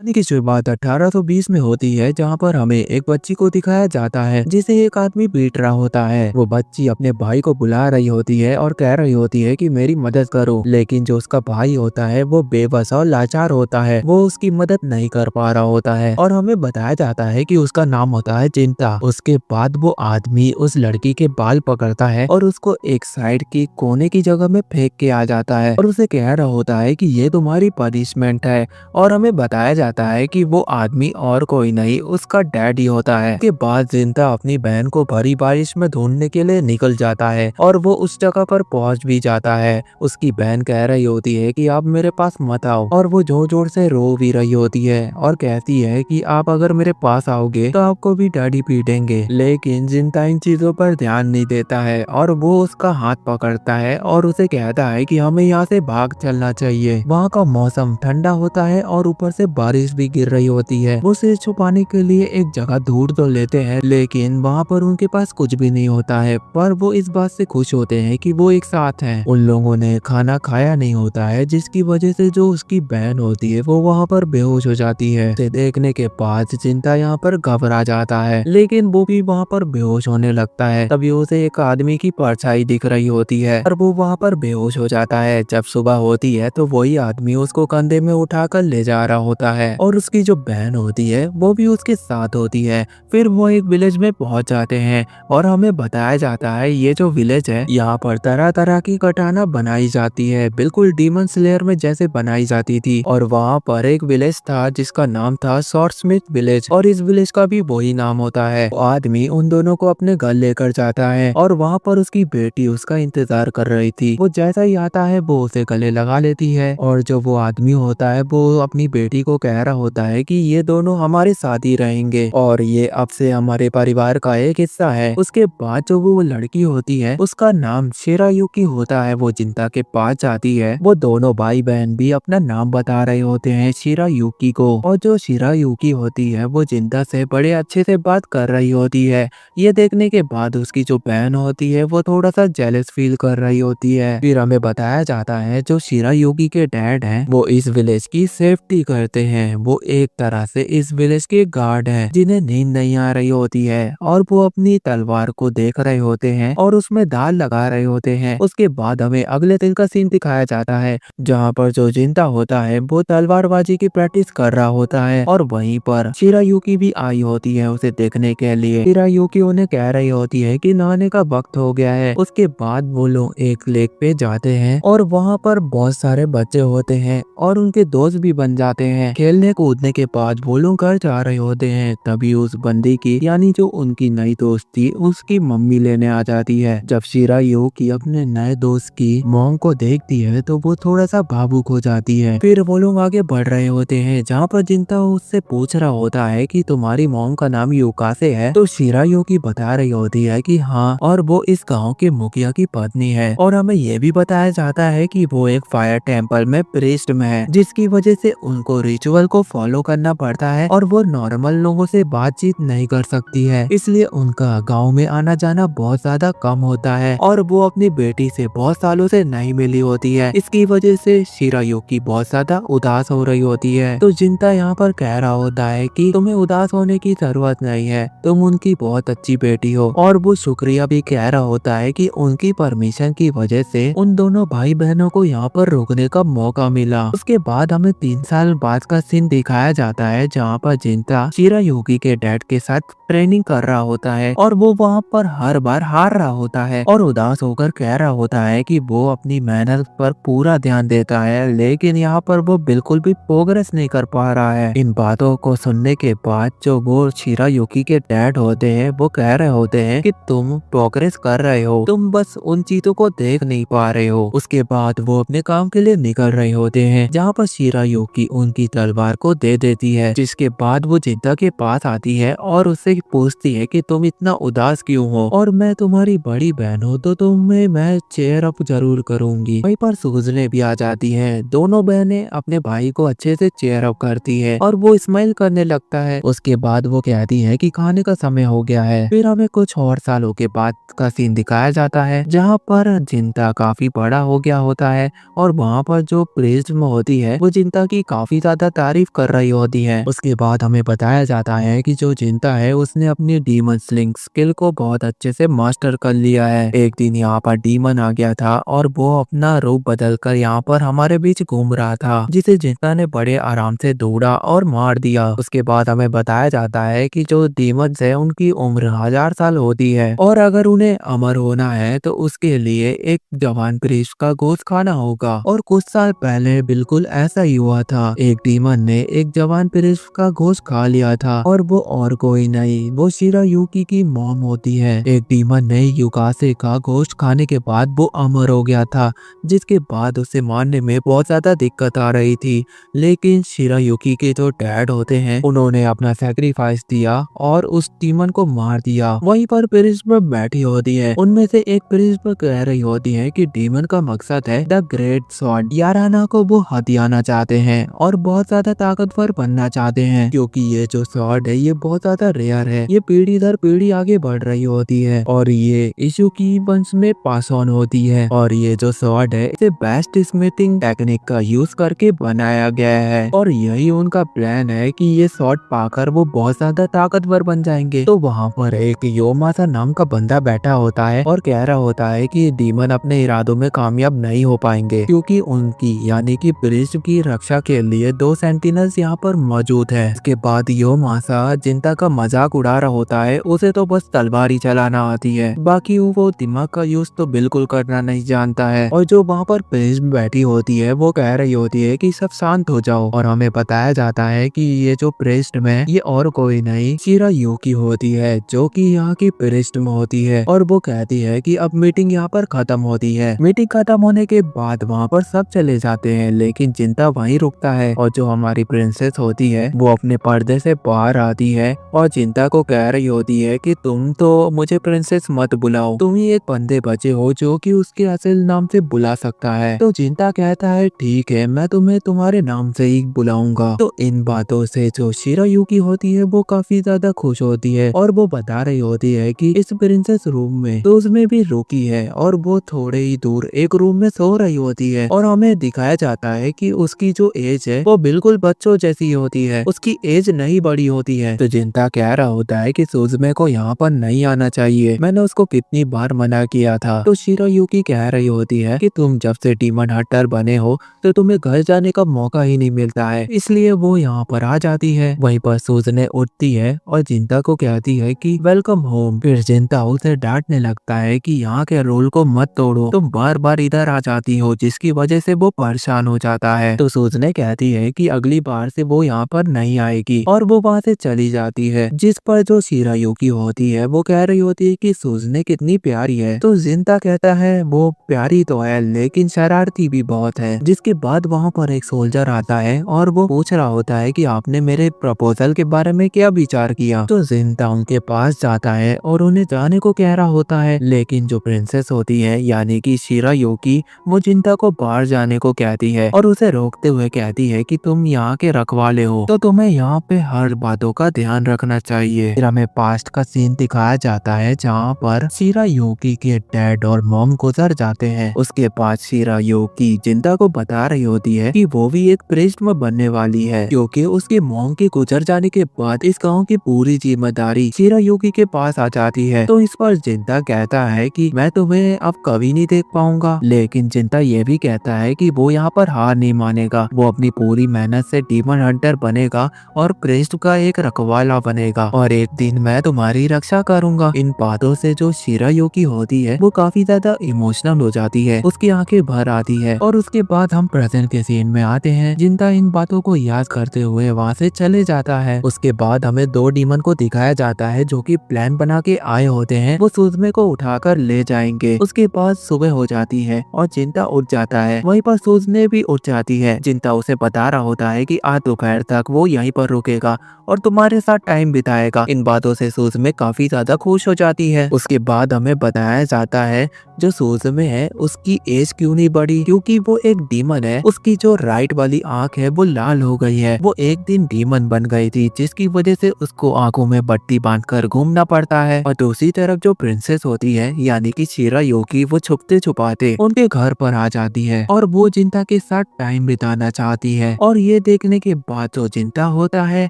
कहानी की शुरुआत 1820 में होती है, जहाँ पर हमें एक बच्ची को दिखाया जाता है जिसे एक आदमी पीट रहा होता है। वो बच्ची अपने भाई को बुला रही होती है और कह रही होती है कि मेरी मदद करो, लेकिन जो उसका भाई होता है वो बेबस और लाचार होता है। वो उसकी मदद नहीं कर पा रहा होता है और हमें बताया जाता है कि उसका नाम होता है चिंता। उसके बाद वो आदमी उस लड़की के बाल पकड़ता है और उसको एक साइड की कोने की जगह में फेंक के आ जाता है और उसे कह रहा होता है कि ये तुम्हारी पनिशमेंट है। और हमें बताया जाता है कि वो आदमी और कोई नहीं, उसका डैड ही होता है। उसके बाद जिंदा अपनी बहन को भरी बारिश में ढूंढने के लिए निकल जाता है और वो उस जगह पर पहुंच भी जाता है। उसकी बहन कह रही होती है कि आप मेरे पास मत आओ और वो जोर जोर से रो भी रही होती है और कहती है कि आप अगर मेरे पास आओगे तो आपको भी डैडी पीटेंगे। लेकिन जिंदा इन चीजों पर ध्यान नहीं देता है और वो उसका हाथ पकड़ता है और उसे कहता है कि हमें यहाँ से भाग चलना चाहिए। वहाँ का मौसम ठंडा होता है और ऊपर से बारिश भी गिर रही होती है। वो सिर छुपाने के लिए एक जगह ढूंढ तो लेते हैं, लेकिन वहाँ पर उनके पास कुछ भी नहीं होता है। पर वो इस बात से खुश होते हैं कि वो एक साथ हैं। उन लोगों ने खाना खाया नहीं होता है, जिसकी वजह से जो उसकी बहन होती है वो वहाँ पर बेहोश हो जाती है। उसे देखने के बाद चिंता यहाँ पर घबरा जाता है, लेकिन वो भी वहाँ पर बेहोश होने लगता है। तभी उसे एक आदमी की परछाई दिख रही होती है और वो वहाँ पर बेहोश हो जाता है। जब सुबह होती है तो वही आदमी उसको कंधे में उठाकर ले जा रहा होता है और उसकी जो बहन होती है वो भी उसके साथ होती है। फिर वो एक विलेज में पहुंच जाते हैं और हमें बताया जाता है ये जो विलेज है यहाँ पर तरह तरह की कटाना बनाई जाती है, बिल्कुल डीमन स्लेयर में जैसे बनाई जाती थी। और वहाँ पर एक विलेज था जिसका नाम था शॉर्टस्मिथ विलेज और इस विलेज का भी वही नाम होता है। वो आदमी उन दोनों को अपने घर लेकर जाता है और वहाँ पर उसकी बेटी उसका इंतजार कर रही थी। वो जैसा ही आता है वो उसे गले लगा लेती है और जो वो आदमी होता है वो अपनी बेटी को कह रहा होता है कि ये दोनों हमारे साथ ही रहेंगे और ये अब से हमारे परिवार का एक हिस्सा है। उसके बाद जो वो लड़की होती है उसका नाम शिरायुकी होता है। वो जिंता के पास जाती है। वो दोनों भाई बहन भी अपना नाम बता रहे होते हैं शिरायुकी को और जो शिरायुकी होती है वो जिंता से बड़े अच्छे से बात कर रही होती है। ये देखने के बाद उसकी जो बहन होती है वो थोड़ा सा जेलस फील कर रही होती है। फिर हमें बताया जाता है जो शिरायुकी के डैड हैं वो इस विलेज की सेफ्टी करते हैं। वो एक तरह से इस विलेज के गार्ड हैं जिन्हें नींद नहीं आ रही होती है और वो अपनी तलवार को देख रहे होते हैं और उसमें धार लगा रहे होते हैं। उसके बाद हमें अगले दिन का सीन दिखाया जाता है जहाँ पर जो जिंदा होता है वो तलवारबाजी की प्रैक्टिस कर रहा होता है और वहीं पर शिरायुकी भी आई होती है उसे देखने के लिए। शिरायुकी उन्हें कह रही होती है कि नहाने का वक्त हो गया है। उसके बाद वो लोग एक लेक पे जाते हैं और वहाँ पर बहुत सारे बच्चे होते हैं और उनके दोस्त भी बन जाते हैं। खेलने कूदने के बाद वो लोग घर जा रहे होते हैं, तभी उस बंदी की यानी जो उनकी नई दोस्त थी उसकी मम्मी लेने आ जाती है। जब शिरायुकी अपने नए दोस्त की मॉम को देखती है तो वो थोड़ा सा भावुक हो जाती है। फिर वो लोग आगे बढ़ रहे होते हैं जहाँ पर जिंता उससे पूछ रहा होता है कि तुम्हारी मॉम का नाम युकासे है। तो शिरायुकी बता रही होती है कि हाँ, और वो इस गाँव के मुखिया की पत्नी है। और हमें ये भी बताया जाता है कि वो एक फायर टेम्पल में प्रीस्ट में है, जिसकी वजह से उनको रिचुअल को फॉलो करना पड़ता है और वो नॉर्मल लोगों से बातचीत नहीं कर सकती है, इसलिए उनका गांव में आना जाना बहुत ज्यादा कम होता है। और वो अपनी बेटी से बहुत सालों से नहीं मिली होती है, इसकी वजह से शिरायुकी बहुत ज्यादा उदास हो रही होती है। तो जिंता यहाँ पर कह रहा होता है कि तुम्हें उदास होने की जरूरत नहीं है, तुम उनकी बहुत अच्छी बेटी हो। और वो शुक्रिया भी कह रहा होता है कि उनकी परमिशन की वजह से उन दोनों भाई बहनों को यहाँ पर रुकने का मौका मिला। उसके बाद हमें 3 साल बाद का सीन दिखाया जाता है जहाँ पर जिंता शिरायुकी के डैड के साथ ट्रेनिंग कर रहा होता है और वो वहाँ पर हर बार हार रहा होता है और उदास होकर कह रहा होता है कि वो अपनी मेहनत पर पूरा ध्यान देता है, लेकिन यहाँ पर वो बिल्कुल भी प्रोग्रेस नहीं कर पा रहा है। इन बातों को सुनने के बाद जो वो शिरायुकी के डैड होते हैं वो कह रहे होते हैं कि तुम प्रोग्रेस कर रहे हो, तुम बस उन चीजों को देख नहीं पा रहे हो। उसके बाद वो अपने काम के लिए निकल रहे होते हैं जहाँ पर शिरायुकी उनकी तलवार को दे देती है, जिसके बाद वो जिंता के पास आती है और उससे पूछती है कि तुम इतना उदास क्यों हो और मैं तुम्हारी बड़ी बहन हूँ तो तुम्हें मैं चेयर अप जरूर करूंगी। वहीं पर सूजने भी आ जाती है। दोनों बहनें अपने भाई को अच्छे से चेयर अप करती है और वो स्माइल करने लगता है। उसके बाद वो कहती है कि खाने का समय हो गया है। फिर हमें कुछ और सालों के बाद का सीन दिखाया जाता है जहाँ पर जिंता काफी बड़ा हो गया होता है और वहाँ पर जो प्रिज्म होती है वो जिंता की काफी ज्यादा तारीफ तारीफ कर रही होती है। उसके बाद हमें बताया जाता है कि जो जिंता है उसने अपनी डीमन स्लिंग स्किल को बहुत अच्छे से मास्टर कर लिया है। एक दिन यहाँ पर डीमन आ गया था और वो अपना रूप बदलकर यहाँ पर हमारे बीच घूम रहा था, जिसे जिंता ने बड़े आराम से ढूंढा और मार दिया। उसके बाद हमें बताया जाता है कि जो डीमंस है उनकी उम्र 1000 साल होती है और अगर उन्हें अमर होना है तो उसके लिए एक जवान प्रीस्ट का गोश्त खाना होगा। और कुछ साल पहले बिल्कुल ऐसा ही हुआ था। एक डीमन ने एक जवान प्रीस्ट का गोश्त खा लिया था और वो और कोई नहीं, वो शिरायुकी की मॉम होती है। एक डीमन ने युकासे का गोश्त खाने के बाद वो अमर हो गया था, जिसके बाद उसे मारने में बहुत ज्यादा दिक्कत आ रही थी। लेकिन शिरायुकी के जो डैड होते हैं उन्होंने अपना सैक्रिफाइस दिया और उस डीमन को मार दिया। वहीं पर प्रिज्म बैठी होती है। उनमें से एक प्रिज्म कह रही होती है कि डीमन का मकसद है द ग्रेट स्वॉर्ड, याराना को वो हथियाना चाहते हैं और बहुत ज्यादा ताकतवर बनना चाहते हैं, क्योंकि ये जो स्वॉर्ड है ये बहुत ज्यादा रेयर है। ये पीढ़ी दर पीढ़ी आगे बढ़ रही होती है और ये इशू की वंश में पास ऑन होती है। और ये जो स्वॉर्ड है इसे बेस्ट स्मिथिंग टेक्निक का यूज करके बनाया गया है और यही उनका प्लान है कि ये स्वॉर्ड पाकर वो बहुत ज्यादा ताकतवर बन जाएंगे। तो वहाँ पर एक योमासा नाम का बंदा बैठा होता है और कह रहा होता है कि डीमन अपने इरादों में कामयाब नहीं हो पाएंगे, क्योंकि उनकी यानी कि प्रिस्ट की रक्षा के लिए 2 सेंटिनल्स यहाँ पर मौजूद है। इसके बाद योमासा जिंता का मजाक उड़ा रहा होता है, उसे तो बस तलवार ही चलाना आती है, बाकी वो दिमाग का यूज तो बिल्कुल करना नहीं जानता है। और जो वहाँ पर प्रिस्ट बैठी होती है वो कह रही होती है कि सब शांत हो जाओ और हमें बताया जाता है कि ये जो प्रिस्ट में ये और कोई नहीं शिरायुकी होती है, जो कि यहाँ की प्रिस्ट में होती है। और वो कहती है कि अब मीटिंग यहाँ पर खत्म होती है। मीटिंग खत्म होने के बाद वहाँ पर सब चले जाते हैं, लेकिन जिंता वहीं रुकता है और जो हमारी प्रिंसेस होती है वो अपने पर्दे से बाहर आती है और जिंता को कह रही होती है कि तुम तो मुझे प्रिंसेस मत बुलाओ, तुम ही एक बंदे बचे हो जो कि उसके असल नाम से बुला सकता है। तो जिंता कहता है ठीक है, मैं तुम्हें तुम्हारे नाम से ही बुलाऊंगा। तो इन बातों से जो शिरायुकी होती है वो काफी ज्यादा खुश होती है और वो बता रही होती है कि इस प्रिंसेस रूम में तो उसमें भी रुकी है और वो थोड़े ही दूर एक रूम में सो रही होती है। और हमें दिखाया जाता है कि उसकी जो एज है वो बिल्कुल बच्चों जैसी होती है, उसकी एज नहीं बड़ी होती है। तो जिंता कह रहा होता है कि सुजुमे को यहाँ पर नहीं आना चाहिए, मैंने उसको कितनी बार मना किया था। तो शिरायुकी कह रही होती है कि तुम जब से डीमन हंटर बने हो तो तुम्हें घर जाने का मौका ही नहीं मिलता है, इसलिए वो यहाँ पर आ जाती है। वहीं पर सुजुने उठती है और जिंता को कहती है कि वेलकम होम। फिर जिंता उसे डांटने लगता है कि यहाँ के रूल को मत तोड़ो, तुम बार बार इधर आ जाती हो, जिसकी वजह से वो परेशान हो जाता है। तो सुजुने कहती है कि अगली बार से वो यहाँ पर नहीं आएगी और वो वहाँ से चली जाती है। जिस पर जो शिरायुकी होती है वो कह रही होती है कि सुजुने कितनी प्यारी है। तो जिंता कहता है वो प्यारी तो है लेकिन शरारती भी बहुत है। जिसके बाद वहाँ पर एक सोल्जर आता है और वो पूछ रहा होता है कि आपने मेरे प्रपोजल के बारे में क्या विचार किया। तो जिंता उनके पास जाता है और उन्हें जाने को कह रहा होता है, लेकिन जो प्रिंसेस होती है यानी कि शिरायुकी वो जिंता को बाहर जाने को कहती है और उसे रोकते हुए कहती है कि तुम यहाँ के रखवाले हो तो तुम्हें यहाँ पे हर बातों का ध्यान रखना चाहिए। फिर हमें पास्ट का सीन दिखाया जाता है जहाँ पर शिरायुकी के डैड और मॉम गुजर जाते हैं। उसके बाद शिरायुकी जिंता को बता रही होती है कि वो भी एक प्रिस्ट में बनने वाली है, क्योंकि उसके मॉम के गुजर जाने के बाद इस गांव की पूरी जिम्मेदारी शिरायुकी के पास आ जाती है। तो इस पर जिंता कहता है कि मैं तुम्हें अब कभी नहीं देख पाऊंगा, लेकिन जिंता ये भी कहता है कि वो यहाँ पर हार नहीं मानेगा, वो अपनी पूरी मेहनत से डीमन हंटर बनेगा और प्रिस्ट का एक रखवाला बनेगा और एक दिन मैं तुम्हारी रक्षा करूंगा। इन बातों से जो शिरायुकी होती है वो काफी ज्यादा इमोशनल हो जाती है, उसकी आंखें भर आती है। और उसके बाद हम प्रेजेंट के सीन में आते हैं। जिंता इन बातों को याद करते हुए वहाँ से चले जाता है। उसके बाद हमें 2 डीमन को दिखाया जाता है जो कि प्लान बना के आए होते हैं, वो सुजुमे को उठाकर ले जाएंगे। उसके बाद सुबह हो जाती है और जिंता उठ जाता है, वहीं पर सुजुने भी उठ जाती है। जिंता उसे बता रहा होता है कि आज दोपहर तक वो यहीं पर रुकेगा और तुम्हारे साथ टाइम बिताएगा। इन बातों से सुजुमे काफी ज्यादा खुश हो जाती है। उसके बाद हमें बताया जाता है जो सुजुमे है उसकी एज क्यों नहीं बढ़ी, क्योंकि वो एक डीमन है। उसकी जो राइट वाली आंख है वो लाल हो गई है, वो एक दिन डीमन बन गई थी, जिसकी वजह से उसको आंखों में बत्ती बांधकर घूमना पड़ता है। और दूसरी तरफ जो प्रिंसेस होती है यानी कि शिरायुकी वो छुपते छुपाते उनके घर पर आ जाती है और वो जिंता के साथ टाइम बिताना चाहती है। और ये देखने के बाद जो जिंता होता है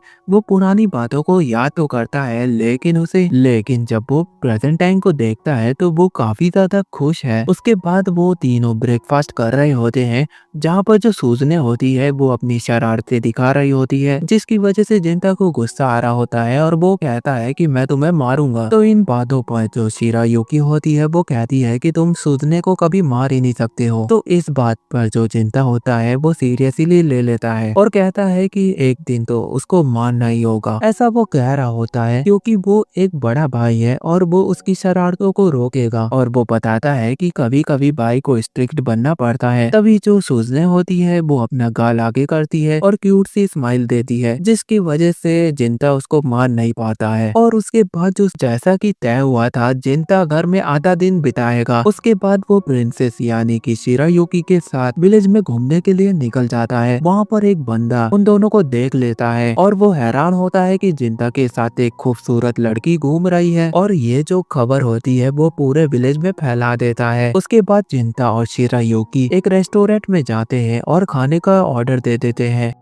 वो पुरानी बातों को याद तो करता है, लेकिन जब वो प्रेजेंट टाइम को देखता है तो वो काफी ज्यादा खुश है। उसके बाद वो तीनों ब्रेकफास्ट कर रहे होते हैं, जहाँ पर जो सूजने होती है वो अपनी शरारतें दिखा रही होती है, जिसकी वजह से जिंता को गुस्सा आ रहा होता है और वो कहता है कि मैं तुम्हें मारूंगा। तो इन बातों पर जो शिरायुकी होती है वो कहती है कि तुम सूजने को कभी मार ही नहीं सकते हो। तो इस बात पर जो जिंता होता है वो सीरियसली ले लेता है और कहता है कि एक दिन तो उसको मारना ही होगा। ऐसा वो कह रहा होता है क्योंकि वो एक बड़ा भाई है और वो उसकी शरारतों को रोकेगा, और वो बताता है कि कभी कभी भाई को स्ट्रिक्ट बनना पड़ता है। तभी जो सूजने होती है वो अपना गाल आगे करती है और क्यूट सी स्माइल देती है, जिसकी वजह से जिंता उसको मार नहीं पाता है। और उसके बाद जो जैसा कि तय हुआ था, जिंता घर में आधा दिन बिताएगा। उसके बाद वो प्रिंसेस यानी कि शिरायुकी के साथ विलेज में घूमने के लिए निकल जाता है। वहाँ पर एक बंदा उन दोनों को देख लेता है और वो हैरान होता है कि जिंता के साथ एक खूबसूरत लड़की घूम रही है, और ये जो खबर होती है वो पूरे विलेज में फैला देता है। उसके बाद जिंता और शिरायुकी एक रेस्टोरेंट में जाते हैं और खाने का ऑर्डर दे देते हैं।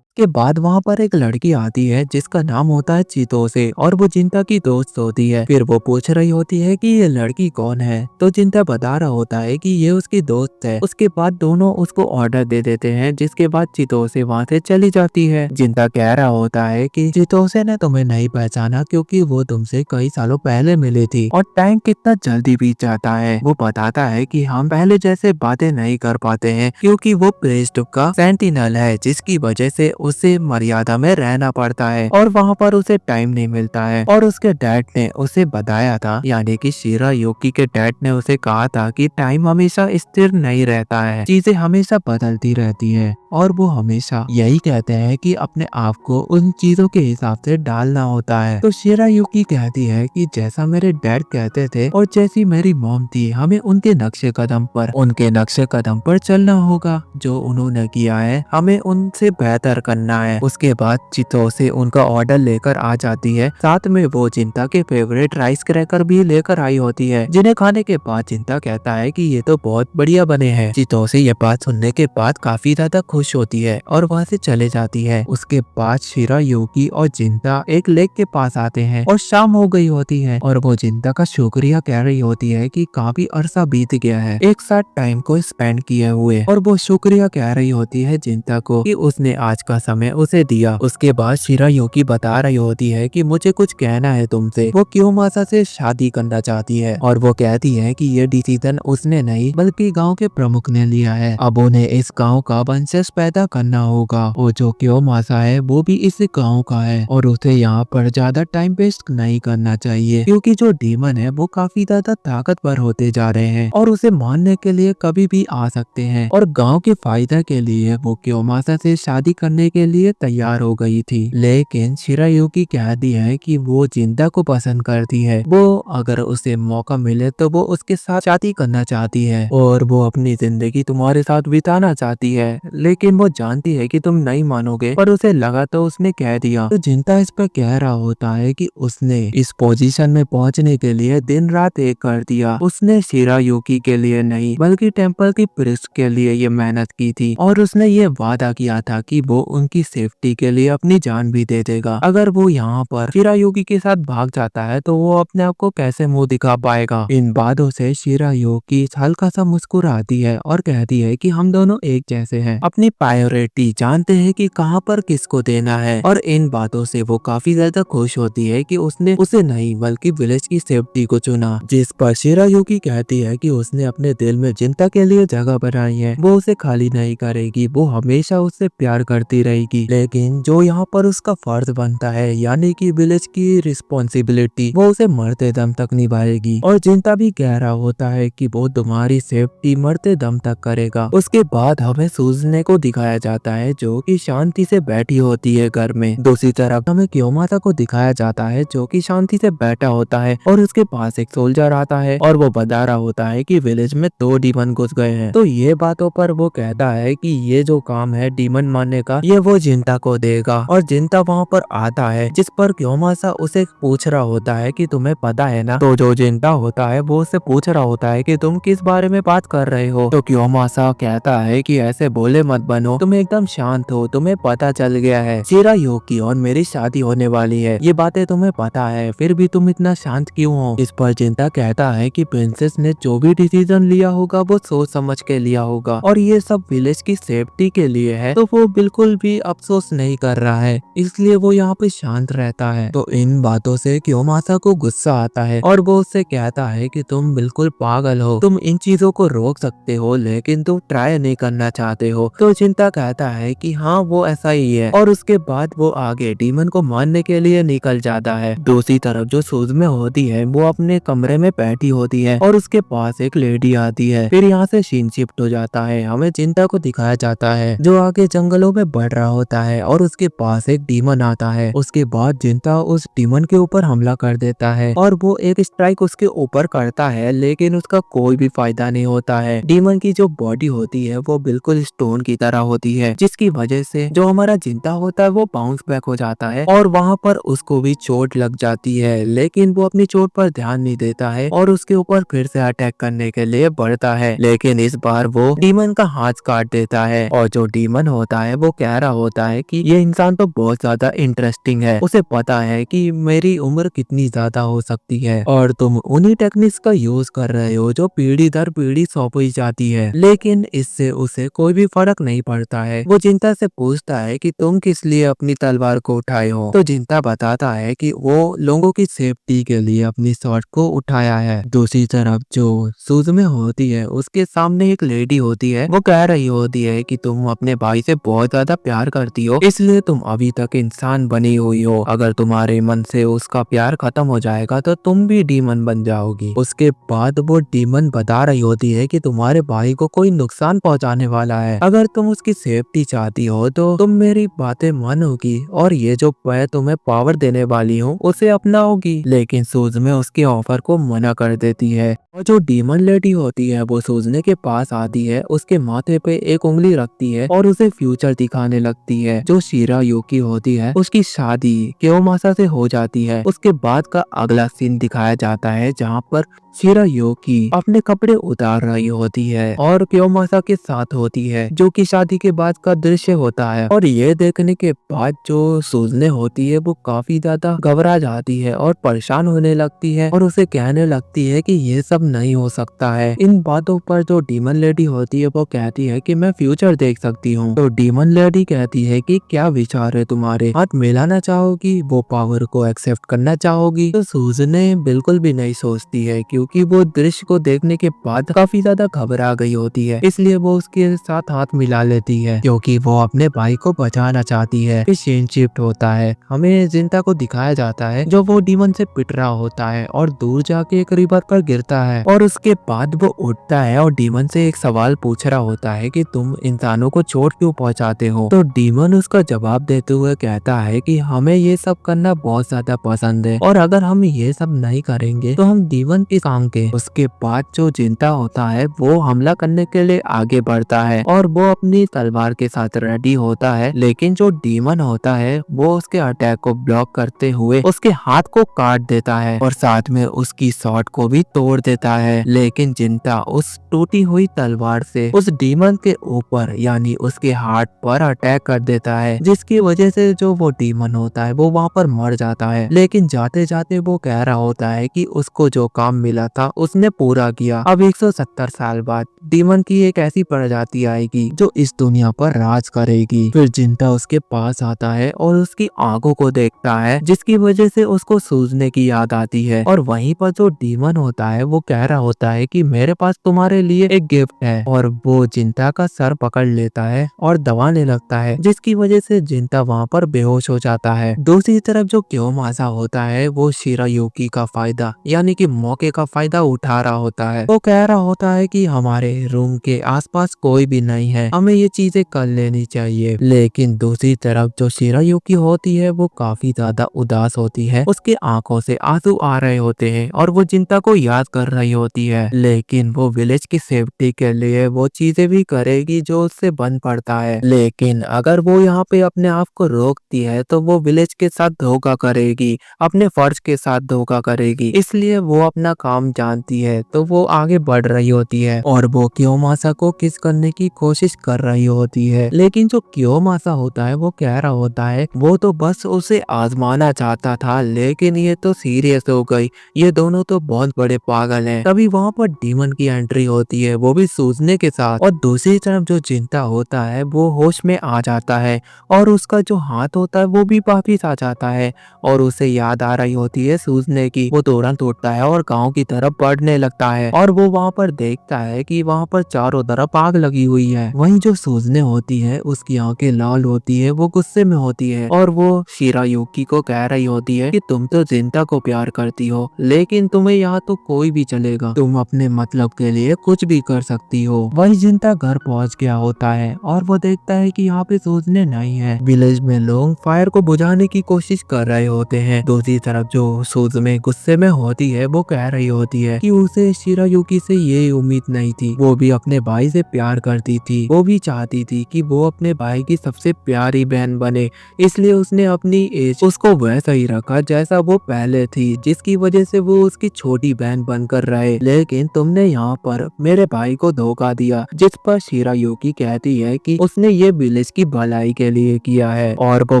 के बाद वहाँ पर एक लड़की आती है जिसका नाम होता है चितोसे, और वो जिंता की दोस्त होती है। फिर वो पूछ रही होती है कि ये लड़की कौन है, तो जिंता बता रहा होता है कि ये उसकी दोस्त है। उसके बाद दोनों उसको ऑर्डर दे देते हैं, जिसके बाद चितोसे वहाँ से चली जाती है। जिंता कह रहा होता है कि चितोसे ने तुम्हें नहीं पहचाना क्योंकि वो तुमसे कई सालों पहले मिली थी, और टाइम कितना जल्दी बीत जाता है। वो बताता है कि हम पहले जैसे बातें नहीं कर पाते हैं क्योंकि वो प्रेस्ट का सेंटिनल है, जिसकी वजह से उसे मर्यादा में रहना पड़ता है और वहाँ पर उसे टाइम नहीं मिलता है। और उसके डैड ने उसे बताया था, यानी कि शिरायुकी के डैड ने उसे कहा था कि टाइम हमेशा स्थिर नहीं रहता है, चीजें हमेशा बदलती रहती है, और वो हमेशा यही कहते हैं कि अपने आप को उन चीजों के हिसाब से डालना होता है। तो शिरायुकी कहती है कि जैसा मेरे डैड कहते थे और जैसी मेरी मॉम थी, हमें उनके नक्शे कदम पर चलना होगा। जो उन्होंने किया है हमें उनसे बेहतर करना है। उसके बाद चितोसे उनका ऑर्डर लेकर आ जाती है, साथ में वो जिंता के फेवरेट राइस क्रैकर भी लेकर आई होती है, जिन्हें खाने के बाद जिंता कहता है कि ये तो बहुत बढ़िया बने हैं। चितोसे ये बात सुनने के बाद काफी ज्यादा खुश होती है और वहाँ से चले जाती है। उसके बाद शिरायुकी और जिंता एक लेक के पास आते हैं और शाम हो गई होती है, और वो जिंता का शुक्रिया कह रही होती है कि काफी अरसा बीत गया है एक साथ टाइम को स्पेंड किए हुए, और वो शुक्रिया कह रही होती है जिंता को कि उसने आज का समय उसे दिया। उसके बाद शिरायुकी बता रही होती है कि मुझे कुछ कहना है तुमसे। वो क्योमासा से शादी करना चाहती है, और वो कहती है कि ये डिसीजन उसने नहीं बल्कि गांव के प्रमुख ने लिया है। अब उन्हें इस गांव का वंशज पैदा करना होगा, और जो क्योमासा है वो भी इस गांव का है, और उसे यहाँ पर ज्यादा टाइम वेस्ट नहीं करना चाहिए क्योंकि जो डीमन है वो काफी ज्यादा ताकतवर होते जा रहे हैं और उसे मारने के लिए कभी भी आ सकते हैं। और गांव के फायदा के लिए वो क्योमासा से शादी करने के लिए तैयार हो गई थी, लेकिन शिरायुकी कहती है कि वो जिंता को पसंद करती है। वो अगर उसे मौका मिले तो वो उसके साथ शादी करना चाहती है और वो अपनी जिंदगी तुम्हारे साथ बिताना चाहती है, लेकिन वो जानती है कि तुम नहीं मानोगे, पर उसे लगा तो उसने कह दिया। तो जिंता इस पर कह रहा होता है कि उसने इस पोजीशन में पहुंचने के लिए दिन रात एक कर दिया। उसने शिरायुकी के लिए नहीं बल्कि टेम्पल की प्रिस्ट के लिए ये मेहनत की थी, और उसने ये वादा किया था कि वो उनकी सेफ्टी के लिए अपनी जान भी दे देगा। अगर वो यहाँ पर शिरायुकी के साथ भाग जाता है तो वो अपने आप को कैसे मुंह दिखा पाएगा। इन बातों से शिरायुकी हल्का सा मुस्कुराती है और कहती है कि हम दोनों एक जैसे हैं, अपनी प्रायोरिटी जानते हैं कि कहाँ पर किसको देना है। और इन बातों से वो काफी ज्यादा खुश होती है कि उसने उसे नहीं बल्कि विलेज की सेफ्टी को चुना। जिस पर शिरायुकी कहती है कि उसने अपने दिल में जिंता के लिए जगह बनाई है, वो उसे खाली नहीं करेगी, वो हमेशा उससे प्यार करती रहेगी, लेकिन जो यहाँ पर उसका फर्ज बनता है यानी कि विलेज की रिस्पॉन्सिबिलिटी वो उसे मरते दम तक निभाएगी। और जिंता भी कह रहा होता है कि वो तुम्हारी सेफ्टी मरते दम तक करेगा। उसके बाद हमें सूजने को दिखाया जाता है जो कि शांति से बैठी होती है घर में। दूसरी तरफ हमें क्योमासा को दिखाया जाता है जो कि शांति से बैठा होता है और उसके पास एक सोल्जर आता है और वो बता रहा होता है कि विलेज में 2 डीमन घुस गए हैं। तो ये बातों पर वो कहता है कि ये जो काम है डीमन मारने का ये इसलिए वो जिंता को देगा और जिंता वहाँ पर आता है, जिस पर क्योमासा उसे पूछ रहा होता है कि तुम्हें पता है ना। तो जो जिंता होता है वो उससे पूछ रहा होता है कि तुम किस बारे में बात कर रहे हो। तो क्योमासा कहता है कि ऐसे बोले मत बनो, तुम एकदम शांत हो, तुम्हें पता चल गया है शिरायुकी और मेरी शादी होने वाली है, ये बातें तुम्हें पता है, फिर भी तुम इतना शांत क्यों हो। इस पर जिंता कहता है कि प्रिंसेस ने जो भी डिसीजन लिया होगा वो सोच समझ के लिया होगा और ये सब विलेज की सेफ्टी के लिए है, तो वो बिल्कुल भी अफसोस नहीं कर रहा है, इसलिए वो यहाँ पे शांत रहता है। तो इन बातों से क्योमासा को गुस्सा आता है और वो उससे कहता है कि तुम बिल्कुल पागल हो, तुम इन चीजों को रोक सकते हो लेकिन तुम ट्राई नहीं करना चाहते हो। तो चिंता कहता है कि हाँ वो ऐसा ही है और उसके बाद वो आगे डीमन को मारने के लिए निकल जाता है। दूसरी तरफ जो सुजुमे होती है वो अपने कमरे में बैठी होती है और उसके पास एक लेडी आती है। फिर यहाँ से सीन शिफ्ट हो जाता है, हमें चिंता को दिखाया जाता है जो आगे जंगलों में बढ़ रहा होता है और उसके पास एक डीमन आता है। उसके बाद चिंता उस डीमन के ऊपर हमला कर देता है और वो एक स्ट्राइक उसके ऊपर करता है लेकिन उसका कोई भी फायदा नहीं होता है। डीमन की जो बॉडी होती है वो बिल्कुल स्टोन की तरह होती है, जिसकी वजह से जो हमारा चिंता होता है वो बाउंस बैक हो जाता है और वहाँ पर उसको भी चोट लग जाती है, लेकिन वो अपनी चोट पर ध्यान नहीं देता है और उसके ऊपर फिर से अटैक करने के लिए बढ़ता है। लेकिन इस बार वो डीमन का हाथ काट देता है और जो डीमन होता है वो कह रहा होता है कि ये इंसान तो बहुत ज्यादा इंटरेस्टिंग है, उसे पता है कि मेरी उम्र कितनी ज्यादा हो सकती है और तुम उन्हीं टेक्निक्स का यूज कर रहे हो जो पीढ़ी दर पीढ़ी सौंपी जाती है, लेकिन इससे उसे कोई भी फर्क नहीं पड़ता है। वो चिंता से पूछता है कि तुम किस लिए अपनी तलवार को उठाए हो। तो चिंता बताता है कि वो लोगों की सेफ्टी के लिए अपनी शॉट को उठाया है। दूसरी तरफ जो सुजुमे होती है उसके सामने एक लेडी होती है, वो कह रही होती है कि तुम अपने भाई से बहुत ज्यादा प्यार करती हो, इसलिए तुम अभी तक इंसान बनी हुई हो, अगर तुम्हारे मन से उसका प्यार खत्म हो जाएगा तो तुम भी डीमन बन जाओगी। उसके बाद वो डीमन बता रही होती है कि तुम्हारे भाई को कोई नुकसान पहुंचाने वाला है, अगर तुम उसकी सेफ्टी चाहती हो तो तुम मेरी बातें मानोगी और ये जो मैं तुम्हें पावर देने वाली हूँ उसे अपनाओगी। लेकिन सुजुमे उसके ऑफर को मना कर देती है और जो डीमन लेडी होती है वो सुजुमे के पास आती है, उसके माथे पे एक उंगली रखती है और उसे फ्यूचर दिखाने लगती है। जो शिरायुकी होती है उसकी शादी क्योमासा से हो जाती है। उसके बाद का अगला सीन दिखाया जाता है जहाँ पर शिरायुकी अपने कपड़े उतार रही होती है और क्योमासा के साथ होती है, जो कि शादी के बाद का दृश्य होता है। और ये देखने के बाद जो सुजुमे होती है वो काफी ज्यादा घबरा जाती है और परेशान होने लगती है और उसे कहने लगती है कि ये सब नहीं हो सकता है। इन बातों पर जो डीमन लेडी होती है वो कहती है कि मैं फ्यूचर देख सकती हूँ। तो डीमन लेडी कहती है कि क्या विचार है तुम्हारे, हाथ मिलाना चाहोगी, वो पावर को एक्सेप्ट करना चाहोगी। तो सुजुमे बिल्कुल भी नहीं सोचती है क्योंकि वो दृश्य को देखने के बाद काफी ज्यादा घबरा गई होती है, इसलिए वो उसके साथ हाथ मिला लेती है क्योंकि वो अपने भाई को बचाना चाहती है। फिर सीन शिफ्ट होता है, हमें जिंता को दिखाया जाता है जो वो डीमन से पिट रहा होता है और दूर जाके एक रिवर पर गिरता है और उसके बाद वो उठता है और डीमन से एक सवाल पूछ रहा होता है कि तुम इंसानों को चोट क्यों पहुंचाते हो। तो डीमन उसका जवाब देते हुए कहता है कि हमें ये सब करना बहुत ज्यादा पसंद है और अगर हम ये सब नहीं करेंगे तो हम डीमन के काम के। उसके बाद जो जिंता होता है वो हमला करने के लिए आगे बढ़ता है और वो अपनी तलवार के साथ रेडी होता है, लेकिन जो डीमन होता है वो उसके अटैक को ब्लॉक करते हुए उसके हाथ को काट देता है और साथ में उसकी शॉट को भी तोड़ देता है। लेकिन जिंता उस टूटी हुई तलवार से उस डीमन के ऊपर यानी उसके हार्ट पर अटैक कर देता है, जिसकी वजह से जो वो डीमन होता है वो वहाँ पर मर जाता है। लेकिन जाते जाते वो कह रहा होता है कि उसको जो काम मिला था उसने पूरा किया, अब 170 साल बाद डीमन की एक ऐसी प्रजाति आएगी जो इस दुनिया पर राज करेगी। फिर जिंता उसके पास आता है और उसकी आंखों को देखता है, जिसकी वजह से उसको सूझने की याद आती है और वहीं पर जो डीमन होता है वो कह रहा होता है कि मेरे पास तुम्हारे लिए एक गिफ्ट है और वो जिंता का सर पकड़ लेता है और दबाने लगता है, जिसकी वजह से जिंता वहाँ पर बेहोश हो जाता है। दूसरी तरफ जो क्योमासा होता है वो शिरायुकी का फायदा यानी कि मौके का फायदा उठा रहा होता है। वो कह रहा होता है कि हमारे रूम के आसपास कोई भी नहीं है, हमें ये चीजें कर लेनी चाहिए। लेकिन दूसरी तरफ जो शिरायुकी होती है वो काफी ज्यादा उदास होती है, उसके आंखों से आंसू आ रहे होते हैं और वो जिंता को याद कर रही होती है। लेकिन वो विलेज की सेफ्टी के लिए वो चीजें भी करेगी जो उससे बन पड़ता है। लेकिन अगर वो यहाँ पे अपने आप को रोकती है तो वो विलेज के साथ धोखा करेगी, अपने फर्ज के साथ धोखा करेगी। इसलिए वो अपना काम जानती है तो वो आगे बढ़ रही होती है और वो कियोमासा को किस करने की कोशिश कर रही होती है। लेकिन जो कियोमासा होता है वो कह रहा होता है वो तो बस उसे आजमाना चाहता था, लेकिन ये तो सीरियस हो गई, ये दोनों तो बहुत बड़े पागल हैं। तभी वहाँ पर डीमन की एंट्री होती है, वो भी सूझने के साथ, और दूसरी तरफ जो जिंटा होता है वो होश में आ जाता है और उसका जो हाथ होता है वो भी वापिस आ जाता है और उसे याद आ रही होती है सूझने की। वो तुरंत उठता है और गांव की तरफ बढ़ने लगता है और वो वहाँ पर देखता है कि वहाँ पर चारों तरफ आग लगी हुई है। वहीं जो सूझने होती है उसकी आंखें लाल होती है, वो गुस्से में होती है और वो शिरायुकी को कह रही होती है कि तुम तो जिंटा को प्यार करती हो, लेकिन तुम्हें यहाँ तो कोई भी चलेगा, तुम अपने मतलब के लिए कुछ भी कर सकती हो। वही जिंटा घर पहुँच गया होता है और वो देखता है कि यहाँ पे सूझने नहीं है। विलेज में लोग फायर को बुझाने की कोशिश कर रहे होते हैं। दूसरी तरफ जो सूझने गुस्से में होती है वो कह रही होती है कि उसे शिरायुकी से ये उम्मीद नहीं थी, वो भी अपने भाई से प्यार करती थी, वो भी चाहती थी कि वो अपने भाई की सबसे प्यारी बहन बने, इसलिए उसने अपनी एज उसको वैसा ही रखा जैसा वो पहले थी, जिसकी वजह से वो उसकी छोटी बहन बनकर रहे। लेकिन तुमने यहाँ पर मेरे भाई को धोखा दिया। जिस पर शिरायुकी कहती है कि उसने ये विलेज की भलाई के लिए किया है और वो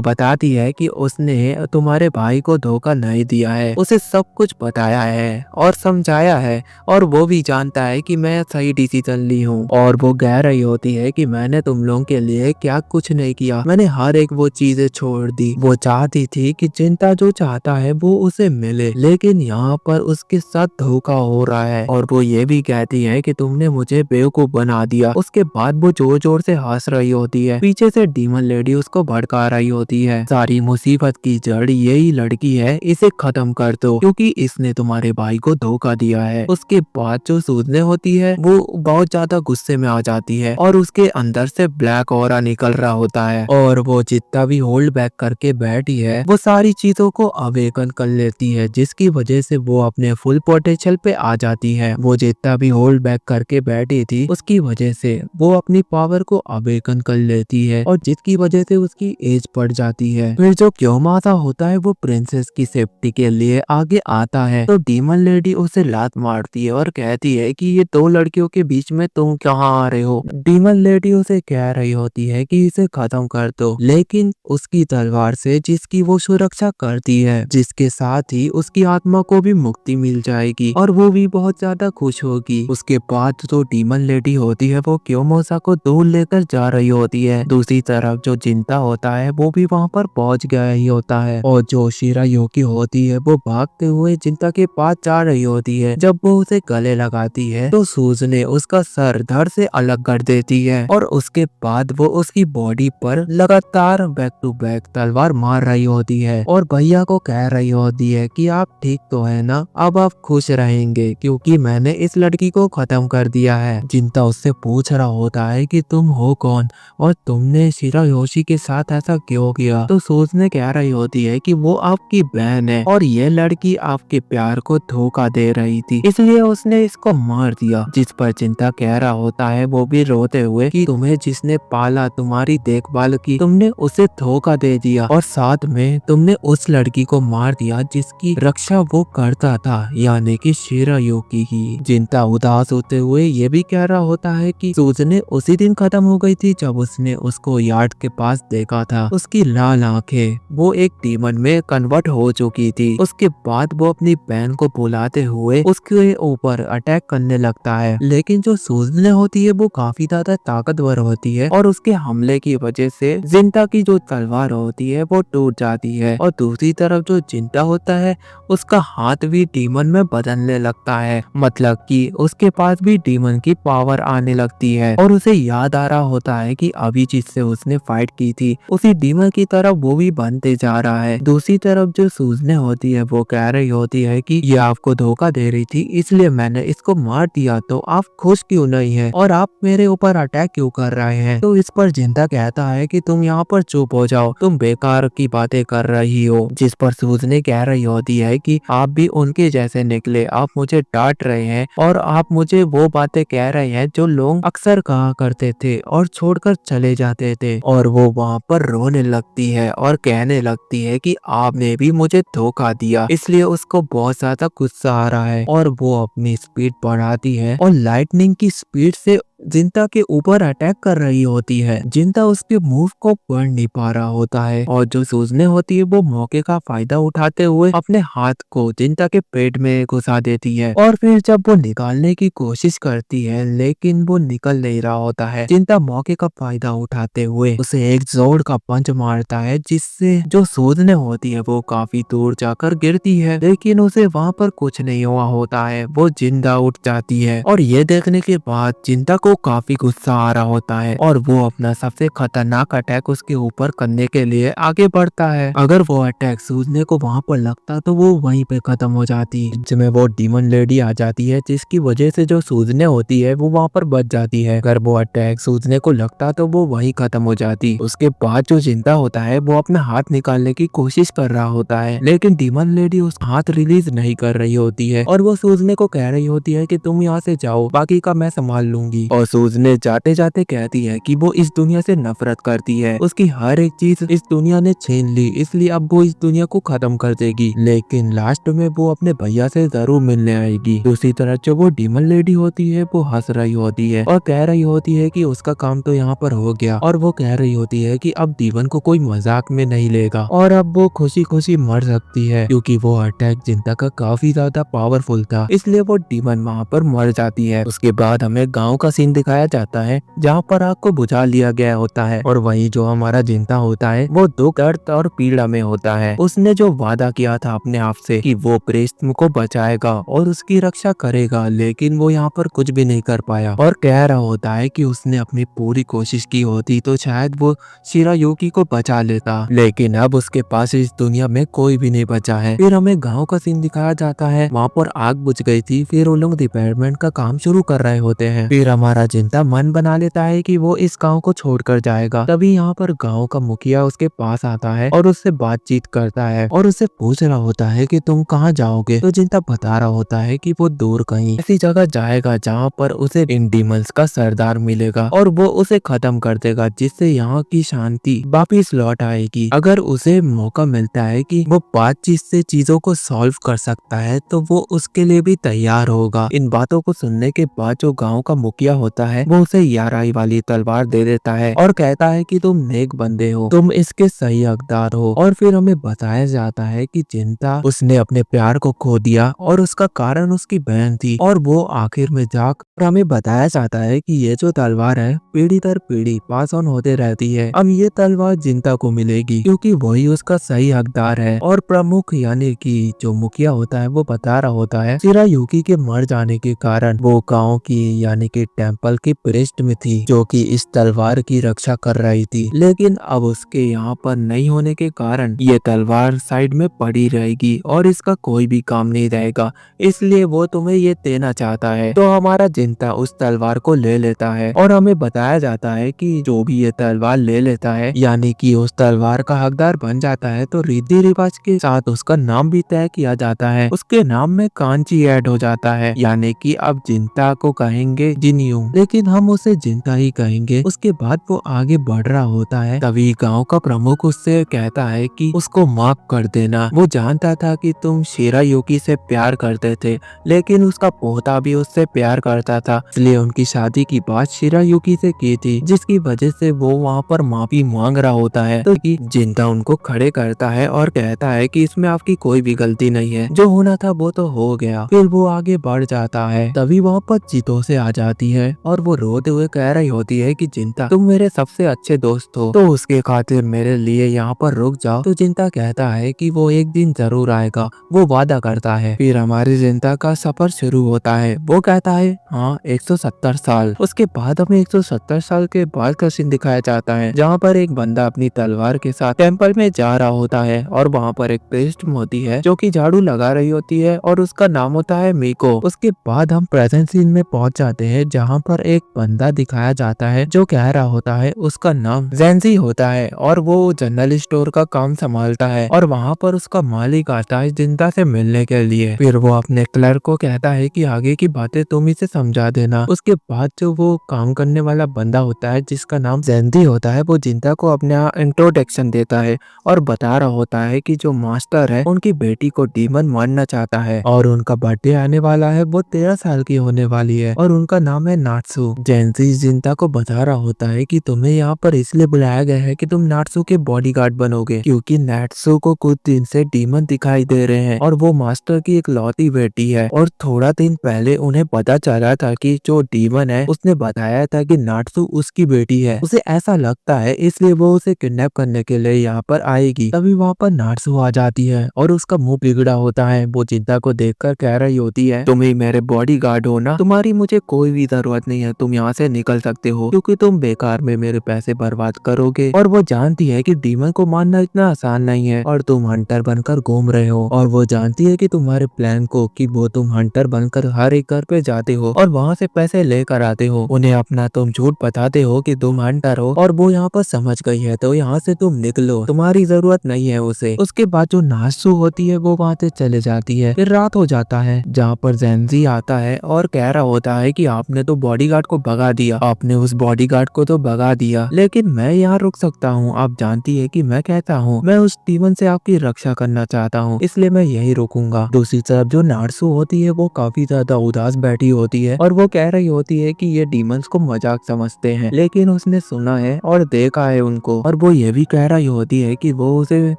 बताती है कि उसने तुम्हारे भाई को धोखा नहीं दिया है, उसे सब कुछ बताया है और समझाया है और वो भी जानता है कि मैं सही डिसीजन ली हूँ। और वो कह रही होती है कि मैंने तुम लोगों के लिए क्या कुछ नहीं किया, मैंने हर एक वो चीजें छोड़ दी। वो चाहती थी कि जिंटा जो चाहता है वो उसे मिले, लेकिन यहाँ पर उसके साथ धोखा हो रहा है। और वो ये भी कहती है कि तुमने मुझे बेवकूफ बना दिया। उसके बाद वो जोर जोर से हंस रही होती है। पीछे से डीमन लेडी उसको भड़का रही होती है, सारी मुसीबत की जड़ यही लड़की है, इसे खत्म कर दो क्योंकि इसने तुम्हारे भाई को धोखा दिया है। उसके बाद जो सूझने होती है वो बहुत ज्यादा गुस्से में आ जाती है और उसके अंदर से ब्लैक ऑरा निकल रहा होता है और वो जितना भी होल्ड बैक करके बैठी है वो सारी चीजों को अवेकन कर लेती है, जिसकी वजह से वो अपने फुल पोटेंशियल पे आ जाती है। वो जितना भी होल्ड बैक करके बैठी थी उसकी वजह से वो अपनी पावर को अवेकन कर लेती है और जिसकी वजह से उसकी एज बढ़ जाती है। फिर जो कियोमासा होता है वो प्रिंसेस की सेफ्टी के लिए आगे आता है तो डीमन लेडी उसे लात मारती है और कहती है कि ये दो लड़कियों के बीच में तुम कहाँ आ रहे हो। डीमन लेडी उसे कह रही होती है कि इसे खत्म कर दो, लेकिन उसकी तलवार से जिसकी वो सुरक्षा करती है, जिसके साथ ही उसकी आत्मा को भी मुक्ति मिल जाएगी और वो भी बहुत ज्यादा खुश होगी। उसके बाद जो डीमन लेडी होती है वो कियोमासा को दूर लेकर जा रही होती है। दूसरी तरफ जो जिंटा होता है वो भी वहाँ पर पहुँच गया ही होता है और जो शिरायुकी होती है वो भागते हुए जिंटा के पास जा रही होती है। जब वो उसे गले लगाती है तो सूजने उसका सर धड़ से अलग कर देती है और उसके बाद वो उसकी बॉडी पर लगातार बैक टू बैक तलवार मार रही होती है और भैया को कह रही होती है कि आप ठीक तो है ना, अब आप खुश रहेंगे क्योंकि मैंने इस लड़की को खत्म कर दिया है। जिंटा उससे पूछ रहा होता है कि तुम हो कौन और तुमने शिरायोशी के साथ ऐसा क्यों किया। तो सूजने कह रही होती है कि वो आपकी बहन है और ये लड़की आपके प्यार को धोखा दे रही थी, इसलिए उसने इसको मार दिया। जिस पर जिंटा कह रहा होता है वो भी रोते हुए कि तुम्हें जिसने पाला, तुम्हारी देखभाल की, तुमने उसे धोखा दे दिया और साथ में तुमने उस लड़की को मार दिया जिसकी रक्षा वो करता था, यानी कि शिरायुकी की। जिंटा उदास होते हुए ये भी कह रहा होता है कि सूजने उसी दिन खत्म हो गई थी जब उसने उसको यार्ड के पास देखा था। उसकी लाल आंखें वो एक डीमन में कन्वर्ट हो चुकी थी। उसके बाद वो अपनी बहन को बुलाते हुए उसके ऊपर अटैक करने लगता है, लेकिन जो सूजने होती है वो काफी ज्यादा ताकतवर होती है और उसके हमले की वजह से जिंटा की जो तलवार होती है वो टूट जाती है। और दूसरी तरफ जो जिंटा होता है उसका हाथ भी डीमन में बदलने लगता है, मतलब कि उसके पास भी डीमन की पावर आने लगती है और उसे याद आ रहा होता है कि अभी जिससे उसने फाइट की थी उसी डीमन की तरफ वो भी बनते जा रहा है। दूसरी तरफ जो सूजने होती है वो कह रही होती है कि ये आपको धोखा दे रही थी इसलिए मैंने इसको मार दिया, तो आप खुश क्यों नहीं है और आप मेरे ऊपर अटैक क्यों कर रहे हैं। तो इस पर जिंटा कहता है कि तुम यहाँ पर चुप हो जाओ, तुम बेकार की बातें कर रही हो। जिस पर सूजने कह रही होती है कि आप भी उनके जैसे निकले, आप मुझे डांट रहे हैं और आप मुझे वो बातें कह रहे हैं जो लोग अक्सर कहा करते थे और छोड़कर चले जाते जाते थे और वो वहाँ पर रोने लगती है और कहने लगती है कि आपने भी मुझे धोखा दिया। इसलिए उसको बहुत ज्यादा गुस्सा आ रहा है और वो अपनी स्पीड बढ़ाती है और लाइटनिंग की स्पीड से जिंता के ऊपर अटैक कर रही होती है। जिंता उसके मूव को पढ़ नहीं पा रहा होता है और जो सूजने होती है वो मौके का फायदा उठाते हुए अपने हाथ को जिंता के पेट में घुसा देती है और फिर जब वो निकालने की कोशिश करती है लेकिन वो निकल नहीं रहा होता है। जिंता मौके का फायदा उठाते हुए उसे एक जोर का पंच मारता है जिससे जो सूजने होती है वो काफी दूर जाकर गिरती है, लेकिन उसे वहाँ पर कुछ नहीं हुआ होता है। वो जिंदा उठ जाती है और ये देखने के बाद जिंता को काफी गुस्सा आ रहा होता है और वो अपना सबसे खतरनाक अटैक उसके ऊपर करने के लिए आगे बढ़ता है। अगर वो अटैक सूजने को वहाँ पर लगता तो वो वहीं पे खत्म हो जाती, जिसमें वो डीमन लेडी आ जाती है जिसकी वजह से जो सूजने होती है वो वहाँ पर बच जाती है। अगर वो अटैक सूजने को लगता तो वो वहीं खत्म हो जाती। उसके बाद जो जिंदा होता है वो अपना हाथ निकालने की कोशिश कर रहा होता है, लेकिन डीमन लेडी उस हाथ रिलीज नहीं कर रही होती है और वो सूजने को कह रही होती है कि तुम यहाँ से जाओ, बाकी का मैं संभाल लूंगी। और सूजने जाते जाते कहती है कि वो इस दुनिया से नफरत करती है, उसकी हर एक चीज इस दुनिया ने छीन ली, इसलिए अब वो इस दुनिया को खत्म कर देगी, लेकिन लास्ट में वो अपने भैया से जरूर मिलने आएगी। दूसरी तरफ जो वो डीमन लेडी होती है वो हंस रही होती है और कह रही होती है कि उसका काम तो यहाँ पर हो गया और वो कह रही होती है कि अब डीमन को कोई मजाक में नहीं लेगा और अब वो खुशी खुशी मर सकती है, क्योंकि वो अटैक जिंता का काफी ज्यादा पावरफुल था, इसलिए वो डीमन वहाँ पर मर जाती है। उसके बाद हमें गाँव का सीन दिखाया जाता है जहाँ पर आग को बुझा लिया गया होता है और वही जो हमारा जिंता होता है वो दुख, दर्द और पीड़ा में होता है। उसने जो वादा किया था अपने आप से कि वो प्रेस्म को बचाएगा और उसकी रक्षा करेगा, लेकिन वो यहाँ पर कुछ भी नहीं कर पाया और कह रहा होता है कि उसने अपनी पूरी कोशिश की होती तो शायद वो शिरायुकी को बचा लेता, लेकिन अब उसके पास इस दुनिया में कोई भी नहीं बचा है। फिर हमें गाँव का सीन दिखाया जाता है, वहाँ पर आग बुझ गई थी, फिर वो लोग रिपेयरमेंट का काम शुरू कर रहे होते हैं। फिर हमारा जिंता मन बना लेता है कि वो इस गांव को छोड़कर जाएगा। तभी यहाँ पर गांव का मुखिया उसके पास आता है और उससे बातचीत करता है और उससे पूछ रहा होता है कि तुम कहाँ जाओगे। तो जिंता बता रहा होता है कि वो दूर कहीं ऐसी जगह जाएगा जहाँ पर उसे इन डीमंस का सरदार मिलेगा और वो उसे खत्म कर देगा, जिससे यहाँ की शांति वापिस लौट आएगी। अगर उसे मौका मिलता है कि वो बातचीत से चीजों को सॉल्व कर सकता है तो वो उसके लिए भी तैयार होगा। इन बातों को सुनने के बाद जो गांव का मुखिया होता है वो उसे याराई वाली तलवार दे देता है और कहता है कि तुम नेक बंदे हो, तुम इसके सही हकदार हो। और फिर हमें बताया जाता है कि जिंता उसने अपने प्यार को खो दिया और उसका कारण उसकी बहन थी और वो आखिर में जाकर हमें बताया जाता है कि ये जो तलवार है पीढ़ी दर पीढ़ी पास ऑन होते रहती है। अब ये तलवार जिंता को मिलेगी क्योंकि वही उसका सही हकदार है। और प्रमुख यानी कि जो मुखिया होता है वो बता रहा होता है शिरायुकी के मर जाने के कारण वो गाँव की यानी कि टेम्पल की पृष्ठ में थी जो कि इस तलवार की रक्षा कर रही थी, लेकिन अब उसके यहाँ पर नहीं होने के कारण ये तलवार साइड में पड़ी रहेगी और इसका कोई भी काम नहीं रहेगा, इसलिए वो तुम्हें ये देना चाहता है। तो हमारा जिंता उस तलवार को ले लेता है और हमें बताया जाता है कि जो भी ये तलवार ले लेता है यानी कि उस तलवार का हकदार बन जाता है तो रीति रिवाज के साथ उसका नाम भी तय किया जाता है। उसके नाम में कांची ऐड हो जाता है, यानी कि अब जिंता को कहेंगे जिनियो, लेकिन हम उसे जिंता ही कहेंगे। उसके बाद वो आगे बढ़ रहा होता है, तभी गांव का प्रमुख उससे कहता है कि उसको माफ कर देना। वो जानता था कि तुम शिरायुकी से प्यार करते थे, लेकिन उसका पोता भी उससे प्यार करता था, इसलिए उनकी शादी की बात शिरायुकी से की थी, जिसकी वजह से वो वहाँ पर माफी मांग रहा होता है। तो जिंता उनको खड़े करता है और कहता है कि इसमें आपकी कोई भी गलती नहीं है, जो होना था वो तो हो गया। फिर वो आगे बढ़ जाता है, तभी वहाँ पर चीतों से आ जाती है और वो रोते हुए कह रही होती है कि जिंता तुम मेरे सबसे अच्छे दोस्त हो, तो उसके खातिर मेरे लिए यहाँ पर रुक जाओ। तो जिंता कहता है कि वो एक दिन जरूर आएगा, वो वादा करता है। फिर हमारी जिंता का सफर शुरू होता है। वो कहता है हाँ 170 साल। उसके बाद हमें 170 साल के बाद का सीन दिखाया जाता है जहाँ पर एक बंदा अपनी तलवार के साथ टेम्पल में जा रहा होता है और वहाँ पर एक प्रीस्ट होती है जो कि झाड़ू लगा रही होती है और उसका नाम होता है मीको। उसके बाद हम प्रेजेंट सीन में पहुंच जाते हैं जहाँ जहाँ पर एक बंदा दिखाया जाता है जो कह रहा होता है उसका नाम जेंजी होता है और वो जनरल स्टोर का काम संभालता है और वहाँ पर उसका मालिक आता है जिंदा से मिलने के लिए। फिर वो अपने क्लर्क को कहता है कि आगे की बातें तुम इसे समझा देना। उसके बाद जो वो काम करने वाला बंदा होता है जिसका नाम जेंजी होता है वो जिंदा को अपना इंट्रोडक्शन देता है और बता रहा होता है कि जो मास्टर है उनकी बेटी को डीमन मारना चाहता है और उनका बर्थडे आने वाला है, वो 13 साल की होने वाली है और उनका नाम है नाट्सू। जेंजी जिंता को बता रहा होता है कि तुम्हें यहाँ पर इसलिए बुलाया गया है कि तुम नाट्सू के बॉडीगार्ड बनोगे क्योंकि नाट्सू को कुछ दिन से डीमन दिखाई दे रहे हैं और वो मास्टर की एक लौती बेटी है और थोड़ा दिन पहले उन्हें पता चला था कि जो डीमन है उसने बताया था कि नाट्सू उसकी बेटी है। उसे ऐसा लगता है इसलिए वो उसे किडनैप करने के लिए यहाँ पर आएगी। तभी वहाँ पर नाट्सू आ जाती है और उसका मुंह बिगड़ा होता है। वो जिंदा को देखकर कह रही होती है तुम ही मेरे बॉडीगार्ड हो ना, तुम्हारी मुझे कोई भी जरूरत नहीं है, तुम यहाँ से निकल सकते हो क्योंकि तुम बेकार में मेरे पैसे बर्बाद करोगे। और वो जानती है कि डीमन को मारना इतना आसान नहीं है और तुम हंटर बनकर घूम रहे हो और वो जानती है कि तुम्हारे प्लान को कि वो तुम हंटर बनकर हर एक घर पे जाते हो और वहाँ से पैसे लेकर आते हो, उन्हें अपना तुम झूठ बताते हो कि तुम हंटर हो और वो यहाँ पर समझ गई है तो यहाँ से तुम निकलो, तुम्हारी जरूरत नहीं है उसे। उसके बाद जो नाट्सू होती है वो वहाँ से चले जाती है। फिर रात हो जाता है जहाँ पर जेंजी आता है और कह रहा होता है कि आपने तो बॉडीगार्ड को भगा दिया, आपने उस बॉडीगार्ड को तो भगा दिया लेकिन मैं यहाँ रुक सकता हूँ। आप जानती है कि मैं कहता हूँ, मैं उस डीमन से आपकी रक्षा करना चाहता हूँ इसलिए मैं यही रुकूंगा। दूसरी तरफ जो नाट्सू होती है वो काफी ज्यादा उदास बैठी होती है और वो कह रही होती है कि ये डीमंस को मजाक समझते हैं लेकिन उसने सुना है और देखा है उनको। और वो ये भी कह रही होती है कि वो उसे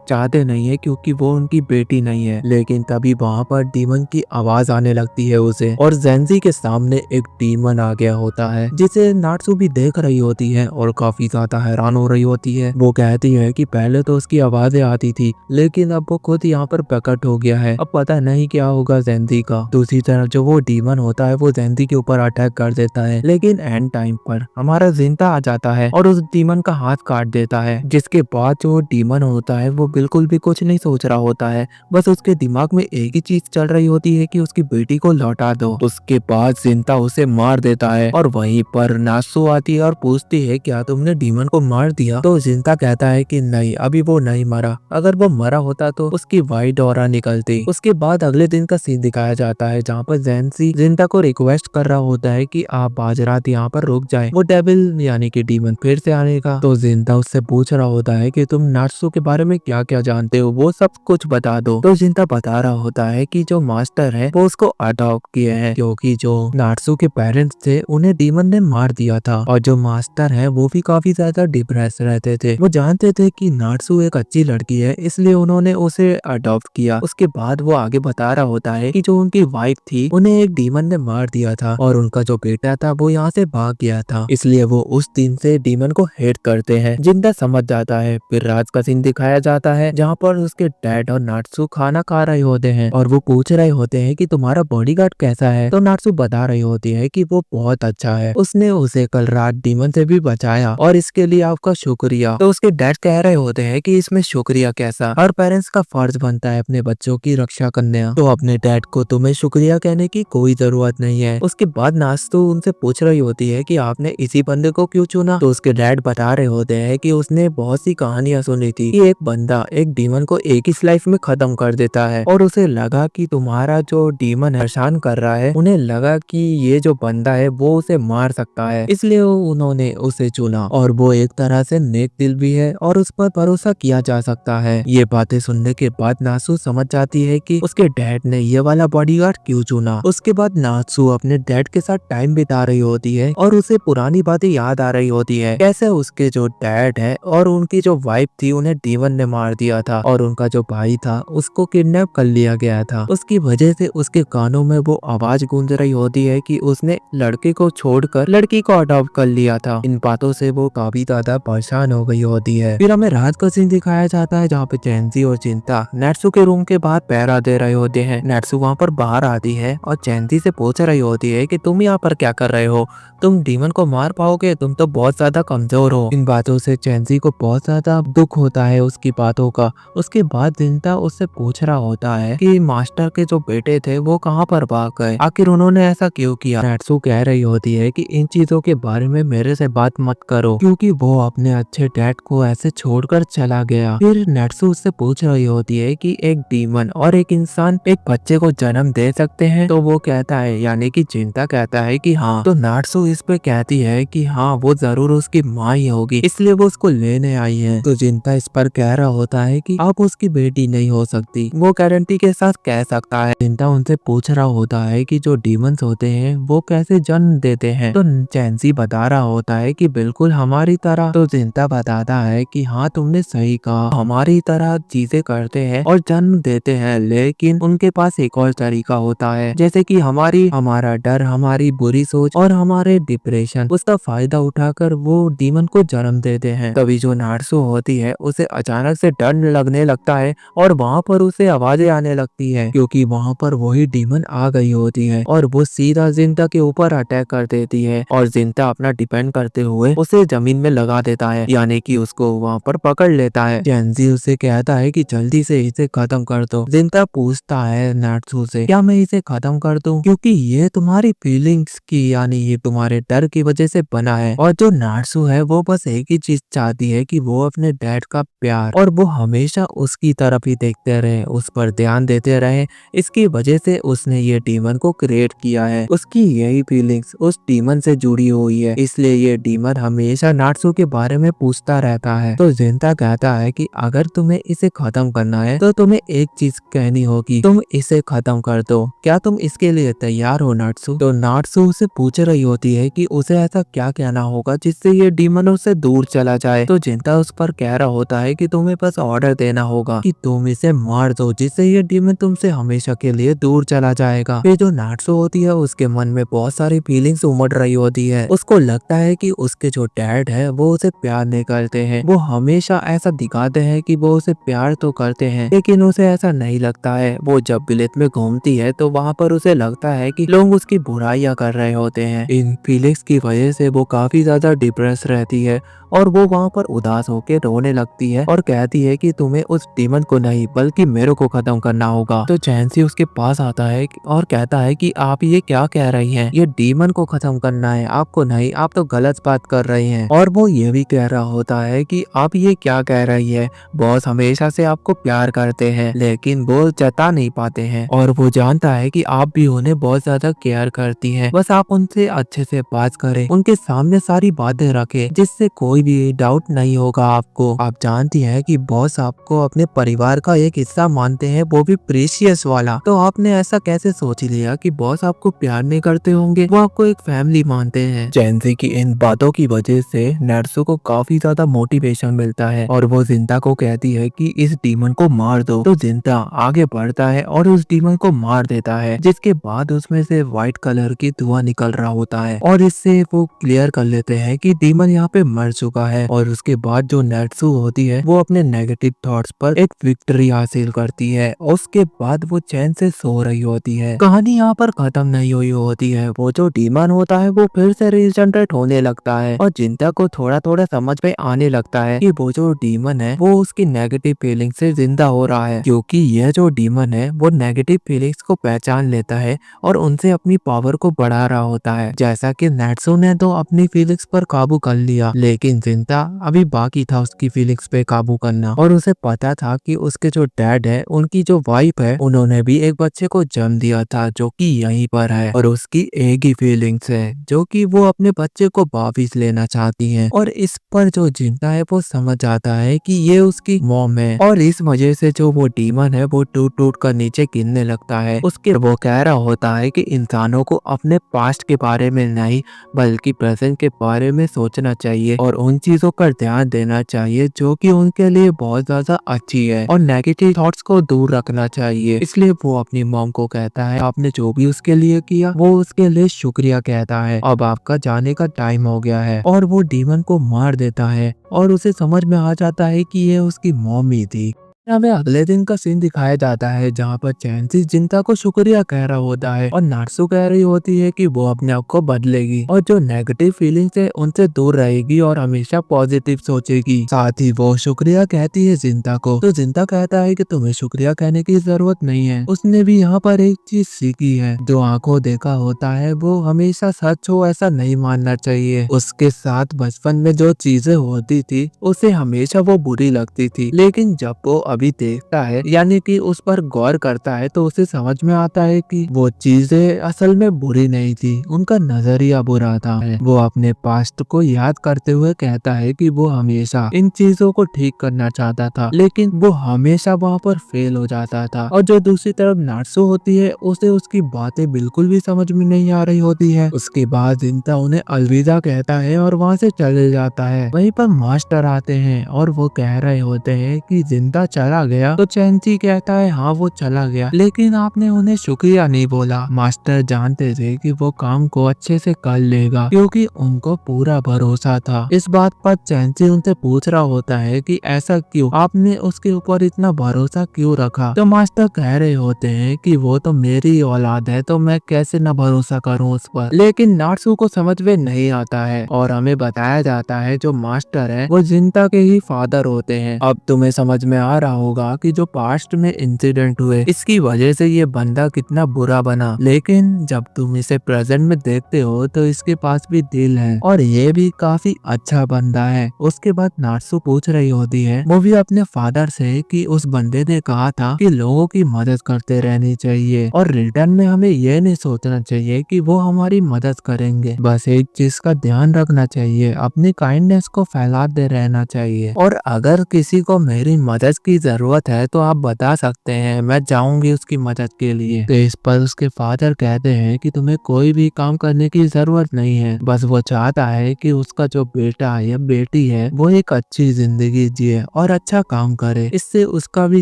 चाहते नहीं है क्योंकि वो उनकी बेटी नहीं है। लेकिन तभी वहाँ पर डीमन की आवाज आने लगती है उसे और जेंजी के सामने एक डीमन आ गया होता है जिसे नाट्सू भी देख रही होती है और काफी ज्यादा हैरान हो रही होती है। वो कहती है कि पहले तो उसकी आवाजें आती थी लेकिन अब वो खुद यहाँ पर प्रकट हो गया है, अब पता नहीं क्या होगा जेंजी का। दूसरी तरफ जो वो डीमन होता है वो जेंजी के ऊपर अटैक कर देता है लेकिन एंड टाइम पर हमारा जिंदा आ जाता है और उस डीमन का हाथ काट देता है। जिसके बाद जो डीमन होता है वो बिल्कुल भी कुछ नहीं सोच रहा होता है, बस उसके दिमाग में एक ही चीज चल रही होती है कि उसकी बेटी को लौटा दो। उसके बाद जिंदा उसे मार देता है और वहीं पर नाट्सू आती है और पूछती है क्या तुमने डीमन को मार दिया? तो जिंदा कहता है कि नहीं, अभी वो नहीं मरा, अगर वो मरा होता तो उसकी वाइट ऑरा निकलती। उसके बाद अगले दिन का सीन दिखाया जाता है जहाँ पर जेंसी जिंदा को रिक्वेस्ट कर रहा होता है कि आप आज रात यहाँ पर रुक जाए, वो डेविल यानी कि डीमन फिर से आने का। तो जिंदा उससे पूछ रहा होता है कि तुम नाट्सू के बारे में क्या क्या जानते हो, वो सब कुछ बता दो। तो जिंदा बता रहा होता है कि जो मास्टर है वो उसको अडॉप्ट किए हैं क्योंकि जो नाट्सू के पेरेंट्स थे उन्हें डीमन ने मार दिया था और जो मास्टर है वो भी काफी ज्यादा डिप्रेस रहते थे। वो जानते थे कि नाट्सू एक अच्छी लड़की है इसलिए उन्होंने उसे अडॉप्ट किया। उसके बाद वो आगे बता रहा होता है कि जो उनकी वाइफ थी उन्हें एक डीमन ने मार दिया था और उनका जो बेटा था वो यहाँ से भाग गया था, इसलिए वो उस दिन से डीमन को हेट करते हैं। जिंदा समझ जाता है। फिर रात का सीन दिखाया जाता है जहाँ पर उसके डैड और नाट्सू खाना खा रहे होते हैं और वो पूछ रहे होते हैं कि तुम्हारा बॉडीगार्ड कैसा है। तो नाट्सू बता रही होती है कि वो बहुत अच्छा है, उसने उसे कल रात डीमन से भी बचाया और इसके लिए आपका शुक्रिया। तो उसके डैड कह रहे होते हैं कि इसमें शुक्रिया कैसा, हर पेरेंट्स का फर्ज बनता है अपने बच्चों की रक्षा करने, तो अपने डैड को तुम्हें शुक्रिया कहने की कोई जरूरत नहीं है। उसके बाद नाट्सू उनसे पूछ रही होती है कि आपने इसी बंदे को क्यों चुना। तो उसके डैड बता रहे होते हैं कि उसने बहुत सी कहानियां सुनी थी कि एक बंदा एक डीमन को एक ही लाइफ में खत्म कर देता है और उसे लगा कि तुम्हारा जो डीमन परेशान कर रहा है, उन्हें लगा कि ये जो बंदा है वो उसे मार सकता है, इसलिए उन्होंने उसे चुना और वो एक तरह से नेक दिल भी है और उस पर भरोसा किया जा सकता है। ये बातें सुनने के बाद नाट्सू समझ जाती है कि उसके डैड ने ये वाला बॉडीगार्ड क्यों चुना। उसके बाद नाट्सू अपने डैड के साथ टाइम बिता रही होती है और उसे पुरानी बातें याद आ रही होती है, कैसे उसके जो डैड है और उनकी जो वाइफ थी उन्हें डीमन ने मार दिया था और उनका जो भाई था उसको किडनैप कर लिया गया था। उसकी वजह से उसके कानों में वो आवाज गूंज रही होती है कि उसने लड़के को छोड़कर लड़की को अडॉप्ट कर लिया था। इन बातों से वो काफी ज्यादा परेशान हो गई होती है। फिर हमें रात का सीन दिखाया जाता है जहाँ पे जेंजी और चिंता नाट्सू के रूम के बाहर पहरा दे रहे होते हैं। नाट्सू वहाँ पर बाहर आती है और जेंजी से पूछ रही होती है कि तुम यहाँ पर क्या कर रहे हो, तुम डीमन को मार पाओगे, तुम तो बहुत ज्यादा कमजोर हो। इन बातों से जेंजी को बहुत ज्यादा दुख होता है उसकी बातों का। उसके बाद जिंता उससे पूछ रहा होता है कि मास्टर के जो बेटे थे वो कहाँ पर भाग गए, आखिर उन्होंने ऐसा क्यों किया। नाट्सू कह कह रही होती है कि इन चीजों के बारे में मेरे से बात मत करो, क्योंकि वो अपने अच्छे डैड को ऐसे छोड़कर चला गया। फिर नेट्सू उससे पूछ रही होती है कि एक डीमन और एक इंसान एक बच्चे को जन्म दे सकते हैं? तो वो कहता है, यानी कि जिंता कहता है कि हाँ। तो नाट्सू इस पे कहती है कि हाँ, वो जरूर उसकी माँ ही होगी, इसलिए वो उसको लेने आई है। तो जिंता इस पर कह रहा होता है कि आप उसकी बेटी नहीं हो सकती, वो गारंटी के साथ कह सकता है। जिंता उनसे पूछ रहा होता है कि जो डीमंस होते हैं वो कैसे जन्म देते हैं? तो चैंसी बता रहा होता है कि बिल्कुल हमारी तरह। तो जिंता बताता है कि हाँ, तुमने सही कहा, हमारी तरह चीजें करते हैं और जन्म देते हैं, लेकिन उनके पास एक और तरीका होता है, जैसे कि हमारा डर, हमारी बुरी सोच और हमारे डिप्रेशन, उसका फायदा उठाकर वो डीमन को जन्म देते हैं। तभी जो नाट्सू होती है उसे अचानक से डर लगने लगता है और वहाँ पर उसे आवाजें आने लगती है, क्योंकि वहाँ पर वही डीमन आ गई होती है और वो सीधा जिंता के ऊपर अटैक कर देती है और जिंता अपना डिपेंड करते हुए उसे जमीन में लगा देता है, यानी कि उसको वहाँ पर पकड़ लेता है। चैंसी उसे कहता है कि जल्दी से इसे खत्म कर दो। जिंता पूछता है नाट्सू से, क्या मैं इसे खत्म कर दूं? क्योंकि ये तुम्हारी फीलिंग्स की, यानी ये तुम्हारे डर की वजह से बना है। और जो नाट्सू है वो बस एक ही चीज चाहती है कि वो अपने डैड का प्यार, और वो हमेशा उसकी तरफ ही देखते रहे, उस पर ध्यान देते रहे। इसकी वजह से उसने ये डीमन को क्रिएट किया है। उसकी यही फीलिंग्स उस डीमन से जुड़ी हुई है, इसलिए ये डीमन हमेशा नाट्सू के बारे में पूछता रहता है। तो जिंता कहता है कि अगर तुम्हें इसे खत्म करना है तो तुम्हें एक चीज कहनी होगी, तुम इसे खत्म कर दो। क्या तुम इसके लिए तैयार हो नाट्सू? तो नाट्सू उसे पूछ रही होती है कि उसे ऐसा क्या कहना होगा जिससे ये डीमन उससे दूर चला जाए। तो जिंता उस पर कह रहा होता है कि तुम्हें बस ऑर्डर देना होगा कि तुम इसे मार दो, जिससे ये डीमन तुमसे हमेशा के लिए दूर चला जाएगा। फिर जो नाट्सू होती है उसके मन में बहुत सारी फीलिंग्स उमड़ रही होती है। उसको लगता है कि उसके जो डैड है वो उसे प्यार नहीं करते हैं। वो हमेशा ऐसा दिखाते हैं कि वो उसे प्यार तो करते हैं, लेकिन उसे ऐसा नहीं लगता है। वो जब विलेज में घूमती है तो वहाँ पर उसे लगता है कि लोग उसकी बुराइयां कर रहे होते हैं। इन फीलिंग्स की वजह से वो काफी ज्यादा डिप्रेस रहती है और वो वहाँ पर उदास होकर रोने लगती है और कहती है कि तुम्हें उस डीमन को नहीं बल्कि मेरे को खत्म करना होगा। तो चैंसी उसके पास आता है और कहता है कि आप ये क्या कह रही हैं? ये डीमन को खत्म करना है, आपको नहीं, आप तो गलत बात कर रही हैं। और वो ये भी कह रहा होता है कि आप ये क्या कह रही है, बॉस हमेशा से आपको प्यार करते हैं लेकिन वो जता नहीं पाते हैं, और वो जानता है कि आप भी उन्हें बहुत ज्यादा केयर करती हैं। बस आप उनसे अच्छे से बात करें, उनके सामने सारी बातें रखें, जिससे कोई भी डाउट नहीं होगा आपको। आप जानती हैं कि बॉस आपको अपने परिवार का एक हिस्सा मानते हैं, वो भी प्रीशियस वाला। तो आपने ऐसा कैसे सोच लिया कि बॉस आपको प्यार नहीं करते होंगे, वो आपको एक फैमिली मानते हैं। चैंसी की इन बातों की वजह से नाट्सू को काफी ज्यादा मोटिवेशन मिलता है और वो जिंता को कहती है कि इस डीमन को मार दो। तो जिंता आगे बढ़ता है और उस डीमन को मार देता है, जिसके बाद उसमें से व्हाइट कलर की धुआं निकल रहा होता है और इससे वो क्लियर कर लेते हैं कि डीमन यहाँ पे मर चुका है। और उसके बाद जो नाट्सू होती है वो अपने नेगेटिव थॉट्स पर एक विक्ट्री हासिल करती है। उसके बाद वो चैन से सो रही होती है। कहानी यहाँ पर खत्म नहीं हुई होती है। वो जो डीमन होता है वो फिर से रीजनरेट होने लगता है और जिंता को थोड़ा थोड़ा समझ में आने लगता है कि वो जो डीमन है वो उसकी नेगेटिव फीलिंग से जिंदा हो रहा है, क्योंकि यह जो डीमन है वो नेगेटिव फीलिंग्स को पहचान लेता है और उनसे अपनी पावर को बढ़ा रहा होता है। जैसा कि नाट्सू ने तो अपनी फीलिंग्स पर काबू कर लिया, लेकिन जिंता अभी बाकी था उसकी फीलिंग्स पे काबू करना। और उसे पता था कि उसके जो डैड है, उनकी जो वाइफ है, उन्होंने भी एक बच्चे को जन्म दिया था जो कि यहीं पर है और उसकी एक ही फीलिंग्स है जो कि वो अपने बच्चे को वापिस लेना चाहती है। और इस पर जो जिंता है वो समझ आता है कि ये उसकी मॉम है और इस वजह से जो वो डीमन है वो टूट टूट कर नीचे गिरने लगता है। उसके वो कह रहा होता है कि इंसानों को अपने पास्ट के बारे में नहीं बल्कि प्रेजेंट के बारे में सोचना चाहिए और उन चीजों पर ध्यान देना चाहिए जो कि उनके लिए बहुत ज्यादा अच्छी है और नेगेटिव थॉट्स को दूर रखना चाहिए। इसलिए वो अपनी मॉम को कहता है आपने जो भी उसके लिए किया वो उसके लिए शुक्रिया कहता है, अब आपका जाने का टाइम हो गया है। और वो डीमन को मार देता है और उसे समझ में आ जाता है कि ये उसकी मॉम ही थी। हमें अगले दिन का सीन दिखाया जाता है जहाँ पर चैंसी जिंता को शुक्रिया कह रहा होता है और नार्सू कह रही होती है कि वो अपने आप को बदलेगी और जो नेगेटिव फीलिंग्स है उनसे दूर रहेगी और हमेशा पॉजिटिव सोचेगी। साथ ही वो शुक्रिया कहती है जिंता को, तो जिंता कहता है कि तुम्हें शुक्रिया कहने की जरूरत नहीं है, उसने भी यहाँ पर एक चीज सीखी है, जो आंखों देखा होता है वो हमेशा सच हो ऐसा नहीं मानना चाहिए। उसके साथ बचपन में जो चीजें होती थी उसे हमेशा वो बुरी लगती थी, लेकिन जब वो अभी देखता है यानी कि उस पर गौर करता है तो उसे समझ में आता है कि वो चीजें असल में बुरी नहीं थी, उनका नजरिया बुरा था। वो अपने पास्ट को याद करते हुए कहता है कि वो हमेशा इन चीजों को ठीक करना चाहता था, लेकिन वो हमेशा वहाँ पर फेल हो जाता था। और जो दूसरी तरफ नार्सो होती है उसे उसकी बातें बिल्कुल भी समझ में नहीं आ रही होती है। उसके बाद जिंता उन्हें अलविदा कहता है और वहाँ से चले जाता है। वहीं पर मास्टर आते हैं और वो कह रहे होते हैं कि जिंदा चला गया, तो चैंसी कहता है हाँ वो चला गया, लेकिन आपने उन्हें शुक्रिया नहीं बोला। मास्टर जानते थे कि वो काम को अच्छे से कर लेगा क्योंकि उनको पूरा भरोसा था। इस बात पर चैंसी उनसे पूछ रहा होता है कि ऐसा क्यों, आपने उसके ऊपर इतना भरोसा क्यों रखा। तो मास्टर कह रहे होते हैं कि वो तो मेरी औलाद है, तो मैं कैसे न भरोसा करूं उस पर। लेकिन नार्सू को समझ में नहीं आता है और हमें बताया जाता है जो मास्टर है वो जिंता के ही फादर होते हैं। अब तुम्हें समझ में आ रहा होगा कि जो पास्ट में इंसिडेंट हुए इसकी वजह से ये बंदा कितना बुरा बना, लेकिन जब तुम इसे प्रेजेंट में देखते हो तो इसके पास भी दिल है और ये भी काफी अच्छा बंदा है। उसके बाद नार्सू पूछ रही होती है वो भी अपने फादर से कि उस बंदे ने कहा था कि लोगों की मदद करते रहनी चाहिए और रिटर्न में हमें यह नहीं सोचना चाहिए कि वो हमारी मदद करेंगे। बस एक चीज का ध्यान रखना चाहिए, अपनी काइंडनेस को फैलाते रहना चाहिए और अगर किसी को मेरी मदद की जरूरत है तो आप बता सकते हैं, मैं जाऊंगी उसकी मदद के लिए। तो इस पर उसके फादर कहते हैं कि तुम्हें कोई भी काम करने की जरूरत नहीं है, बस वो चाहता है कि उसका जो बेटा या बेटी है वो एक अच्छी जिंदगी जिए और अच्छा काम करे, इससे उसका भी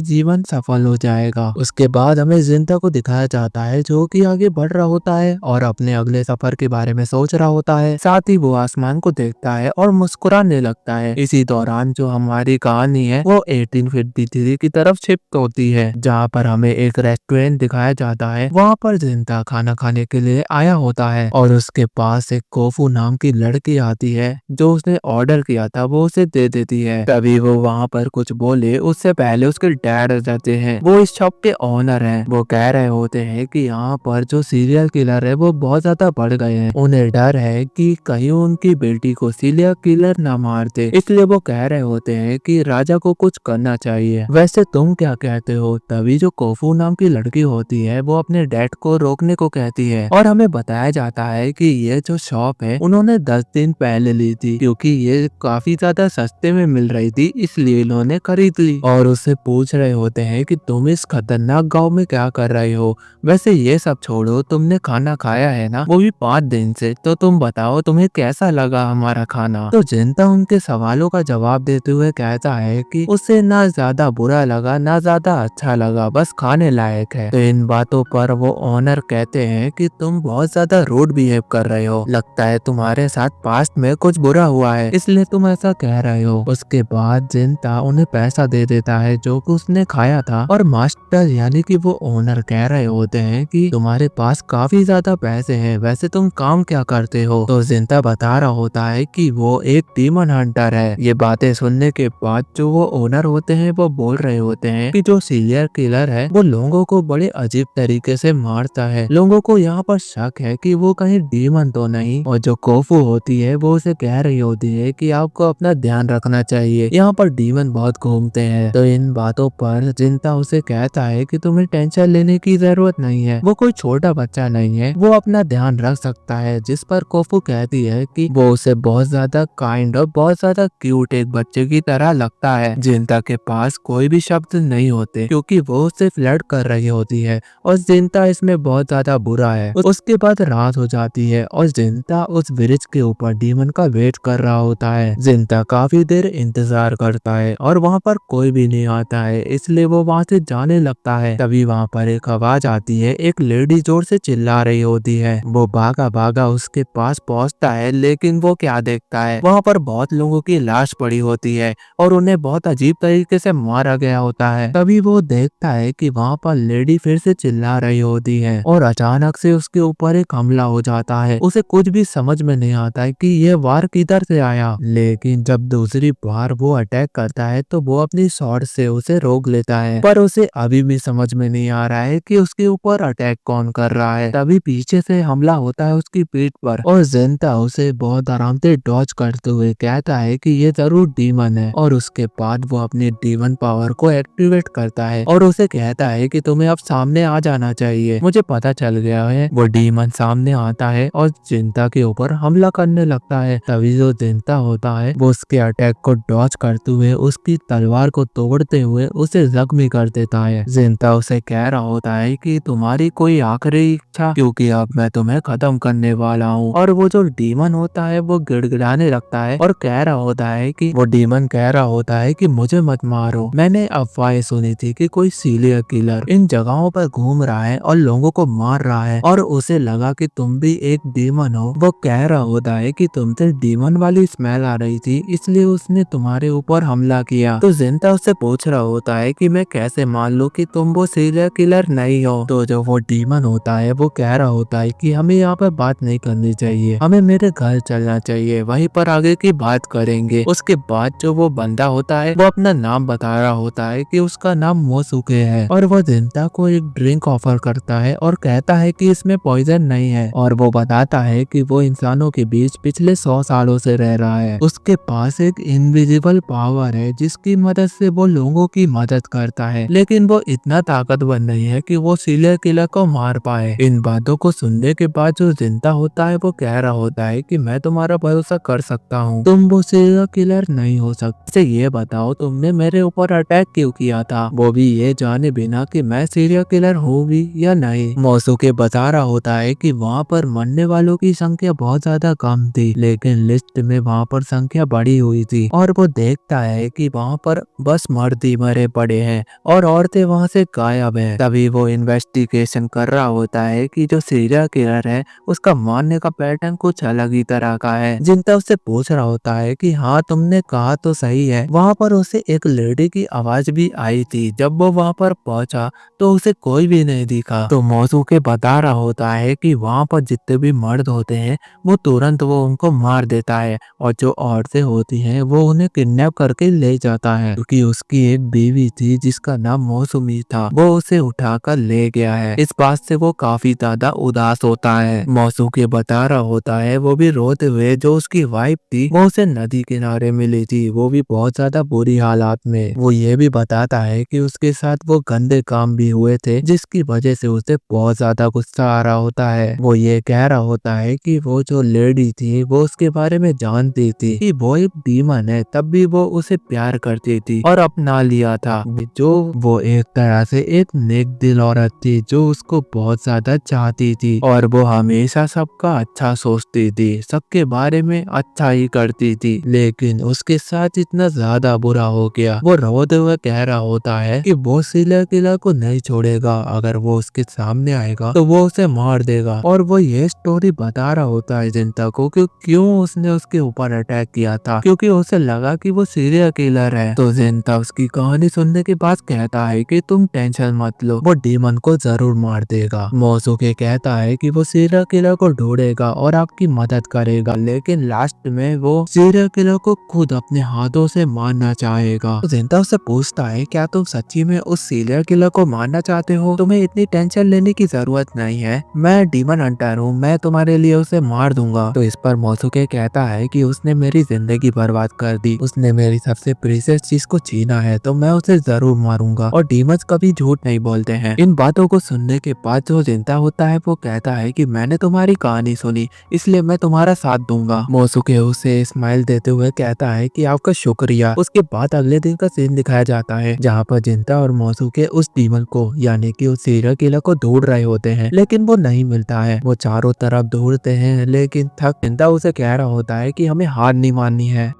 जीवन सफल हो जाएगा। उसके बाद हमें जिंता को दिखाया जाता है जो कि आगे बढ़ रहा होता है और अपने अगले सफर के बारे में सोच रहा होता है। साथ ही वो आसमान को देखता है और मुस्कुराने लगता है। इसी दौरान जो हमारी कहानी है वो 1853 की तरफ शिफ्ट होती है, जहाँ पर हमें एक रेस्टोरेंट दिखाया जाता है। वहाँ पर जिंता खाना खाने के लिए आया होता है और उसके पास एक कोफू नाम की लड़की आती है, जो उसने ऑर्डर किया था वो उसे दे देती है। तभी वो वहाँ पर कुछ बोले उससे पहले उसके डैड आ जाते हैं। वो इस शॉप के ओनर हैं। वो कह रहे होते हैं कि यहाँ पर जो सीरियल किलर है वो बहुत ज्यादा बढ़ गए हैं, उन्हें डर है कि कहीं उनकी बेटी को सीरियल किलर ना मार दे, इसलिए वो कह रहे होते हैं कि राजा को कुछ करना चाहिए। वैसे तुम क्या कहते हो। तभी जो कोफू नाम की लड़की होती है वो अपने डैड को रोकने को कहती है और हमें बताया जाता है कि ये जो शॉप है उन्होंने 10 दिन पहले ली थी, क्योंकि ये काफी ज्यादा सस्ते में मिल रही थी इसलिए इन्होंने खरीद ली। और उससे पूछ रहे होते हैं कि तुम इस खतरनाक गाँव में क्या कर रहे हो। वैसे ये सब छोड़ो, तुमने खाना खाया है ना, वो भी 5 दिन से, तो तुम बताओ तुम्हें कैसा लगा हमारा खाना। तो जिंता उनके सवालों का जवाब देते हुए कहता है कि उसे ना ज्यादा बुरा लगा ना ज्यादा अच्छा लगा, बस खाने लायक है। तो इन बातों पर वो ओनर कहते हैं कि तुम बहुत ज्यादा रूड बिहेव कर रहे हो, लगता है तुम्हारे साथ पास्ट में कुछ बुरा हुआ है इसलिए तुम ऐसा कह रहे हो। उसके बाद जिंता उन्हें पैसा दे देता है जो कि उसने खाया था और मास्टर यानी कि वो ओनर कह रहे होते हैं कि तुम्हारे पास काफी ज्यादा पैसे हैं, वैसे तुम काम क्या करते हो। तो जिंता बता रहा होता है कि वो एक डीमन हंटर है। ये बातें सुनने के बाद जो वो ओनर होते हैं वो बोल रहे होते हैं कि जो सीरियल किलर है वो लोगों को बड़े अजीब तरीके से मारता है, लोगों को यहाँ पर शक है कि वो कहीं डीमन तो नहीं। और जो कोफू होती है वो उसे कह रही होती है कि आपको अपना ध्यान रखना चाहिए, यहाँ पर डीमन बहुत घूमते हैं। तो इन बातों पर जिंता उसे कहता है कि तुम्हें टेंशन लेने की जरूरत नहीं है, वो कोई छोटा बच्चा नहीं है, वो अपना ध्यान रख सकता है। जिस पर कोफू कहती है कि वो उसे बहुत ज्यादा काइंड और बहुत ज्यादा क्यूट एक बच्चे की तरह लगता है। जिंता के पास कोई भी शब्द नहीं होते क्योंकि वो उससे फ्लर्ट कर रही होती है और जिंता इसमें बहुत ज्यादा बुरा है। उसके बाद रात हो जाती है और जिंता उस ब्रिज के ऊपर डीमन का वेट कर रहा होता है। जिंता काफी देर इंतजार करता है और वहाँ पर कोई भी नहीं आता है, इसलिए वो वहाँ से जाने लगता है। तभी वहाँ पर एक आवाज आती है, एक लेडी जोर से चिल्ला रही होती है। वो भागा भागा उसके पास पहुँचता है, लेकिन वो क्या देखता है वहाँ पर बहुत लोगों की लाश पड़ी होती है और उन्हें बहुत अजीब तरीके से मारा गया होता है। तभी वो देखता है कि वहाँ पर लेडी फिर से चिल्ला रही होती है और अचानक से उसके ऊपर एक हमला हो जाता है। उसे कुछ भी समझ में नहीं आता है कि ये वार किधर से आया, लेकिन जब दूसरी बार वो अटैक करता है तो वो अपनी शॉट से उसे रोक लेता है, पर उसे अभी भी समझ में नहीं आ रहा है कि उसके ऊपर अटैक कौन कर रहा है। तभी पीछे से हमला होता है उसकी पीठ पर और जिंता उसे बहुत आराम से डॉज करते हुए कहता है कि ये जरूर डीमन है, और उसके बाद वो अपनी डीमन पावर को एक्टिवेट करता है और उसे कहता है कि तुम्हें अब सामने आ जाना चाहिए, मुझे पता चल गया है। वो डीमन सामने आता है और जिंता के ऊपर हमला करने लगता है। तभी जो जिंता होता है वो उसके अटैक को डॉज करते हुए उसकी तलवार को तोड़ते हुए उसे जख्मी कर देता है। जिंता उसे कह रहा होता है कि तुम्हारी कोई आखिरी इच्छा, क्योंकि अब मैं तुम्हें खत्म करने वाला हूँ। और वो जो डीमन होता है वो गिड़गिड़ाने लगता है और कह रहा होता है कि वो डीमन कह रहा होता है कि मुझे मत मारो, मैंने अफवाहें सुनी थी कि कोई सीरियल किलर इन जगहों पर घूम रहा है और लोगों को मार रहा है, और उसे लगा कि तुम भी एक डीमन हो। वो कह रहा होता है कि तुमसे डीमन वाली स्मेल आ रही थी, इसलिए उसने तुम्हारे ऊपर हमला किया। तो जिंता उससे पूछ रहा होता है कि मैं कैसे मान लूं कि तुम वो सीरियल किलर नहीं हो। तो जो वो डीमन होता है वो कह रहा होता है कि हमें यहाँ पर बात नहीं करनी चाहिए, हमें मेरे घर चलना चाहिए, वहीं पर आगे की बात करेंगे। उसके बाद जो वो बंदा होता है वो अपना नाम बता रहा होता है कि उसका नाम मोसुके है, और वो जिंता को एक ड्रिंक ऑफर करता है और कहता है कि इसमें पॉइजन नहीं है, और वो बताता है कि वो इंसानों के बीच पिछले 100 सालों से रह रहा है। उसके पास एक इनविजिबल पावर है जिसकी मदद से वो लोगों की मदद करता है, लेकिन वो इतना ताकतवर नहीं है कि वो सीरियल किलर को मार पाए। इन बातों को सुनने के बाद जो जिंता होता है वो कह रहा होता है कि मैं तुम्हारा भरोसा कर सकता हूँ, तुम वो सीरियल किलर नहीं हो सकते। ये बताओ तुमने मेरे ऊपर अटैक क्यों किया था, वो भी ये जाने बिना कि मैं सीरियल किलर हूँ भी या नहीं। मोसुके बता रहा होता है कि वहाँ पर मरने वालों की संख्या बहुत ज्यादा कम थी, लेकिन लिस्ट में वहाँ पर संख्या बढ़ी हुई थी, और वो देखता है कि वहाँ पर बस मर्द ही मरे पड़े हैं और औरतें वहाँ से गायब हैं। तभी वो इन्वेस्टिगेशन कर रहा होता है कि जो सीरियल किलर है उसका मारने का पैटर्न कुछ अलग ही तरह का है। जिंता उससे पूछ रहा होता है कि हाँ तुमने कहा तो सही है, वहाँ पर उसे एक लेडी की आवाज भी आई थी। जब वो वहाँ पर पहुंचा तो उसे कोई भी नहीं दिखा। तो मोसुके बता रहा होता है कि वहाँ पर जितने भी मर्द होते हैं वो तुरंत वो उनको मार देता है, और जो औरतें होती हैं वो उन्हें किडनैप करके ले जाता है, क्योंकि उसकी एक बीवी थी जिसका नाम मौसमी था, वो उसे उठाकर ले गया है। इस बात से वो काफी ज्यादा उदास होता है। मोसुके बता रहा होता है वो भी रोते हुए जो उसकी वाइफ थी वो उसे नदी किनारे मिली थी, वो भी बहुत ज्यादा बुरी हालात में। वो ये भी बताता है कि उसके साथ वो गंदे काम भी हुए थे जिसकी वजह से उसे बहुत ज्यादा गुस्सा आ रहा होता है। वो ये कह रहा होता है कि वो जो लेडी थी वो उसके बारे में जानती थी कि वो एक डीमन है, तब भी वो उसे प्यार करती थी और अपना लिया था। जो वो एक तरह से एक नेक दिल औरत थी जो उसको बहुत ज्यादा चाहती थी, और वो हमेशा सबका अच्छा सोचती थी, सबके बारे में अच्छा ही करती थी। लेकिन उसके साथ इतना ज्यादा बुरा हो गया। वो रोते हुए कह रहा होता है कि वो सीरियल किलर को नहीं छोड़ेगा, अगर वो उसके सामने आएगा तो वो उसे मार देगा। और वो ये स्टोरी बता रहा होता है जिंता को कि क्यों उसने उसके ऊपर अटैक किया था, क्योंकि उसे लगा कि वो सीरियल किलर है। तो जिंता उसकी कहानी सुनने के बाद कहता है कि तुम टेंशन मत लो, वो डीमन को जरूर मार देगा। मोसुके कहता है कि वो सीरियल किलर को ढूंढेगा और आपकी मदद करेगा, लेकिन लास्ट में वो सीरियल किलर को खुद अपने हाथों से मारना चाहेगा। तो जिंता उससे पूछता है क्या तुम सच्ची में उस सीरियल किलर को मारना चाहते हो, तुम्हें इतनी टेंशन लेने की जरूरत नहीं है, मैं डीमन हंटर हूँ, मैं तुम्हारे लिए उसे मार दूंगा। तो इस पर मोसुके कहता है कि उसने मेरी जिंदगी बर्बाद कर दी, उसने मेरी सबसे प्रीशियस चीज को छीना है, तो मैं उसे जरूर मारूंगा, और डीमंस कभी झूठ नहीं बोलते हैं। इन बातों को सुनने के बाद जो जिंता होता है वो कहता है कि मैंने तुम्हारी कहानी सुनी, इसलिए मैं तुम्हारा साथ दूंगा। मोसुके उसे स्माइल देते हुए कहता है कि आपका शुक्रिया। उसके बाद अगले दिन का सीन दिखाया जाता है जहाँ पर जिंता और मोसुके उस डीमन को यानी कि उस सीरियल किलर को ढूंढ रहे होते हैं, लेकिन वो नहीं मिलता है। वो चारों तरफ ढूंढते हैं लेकिन थक जिंता उसे कह रहा होता है कि हमें हार नहीं माननी है।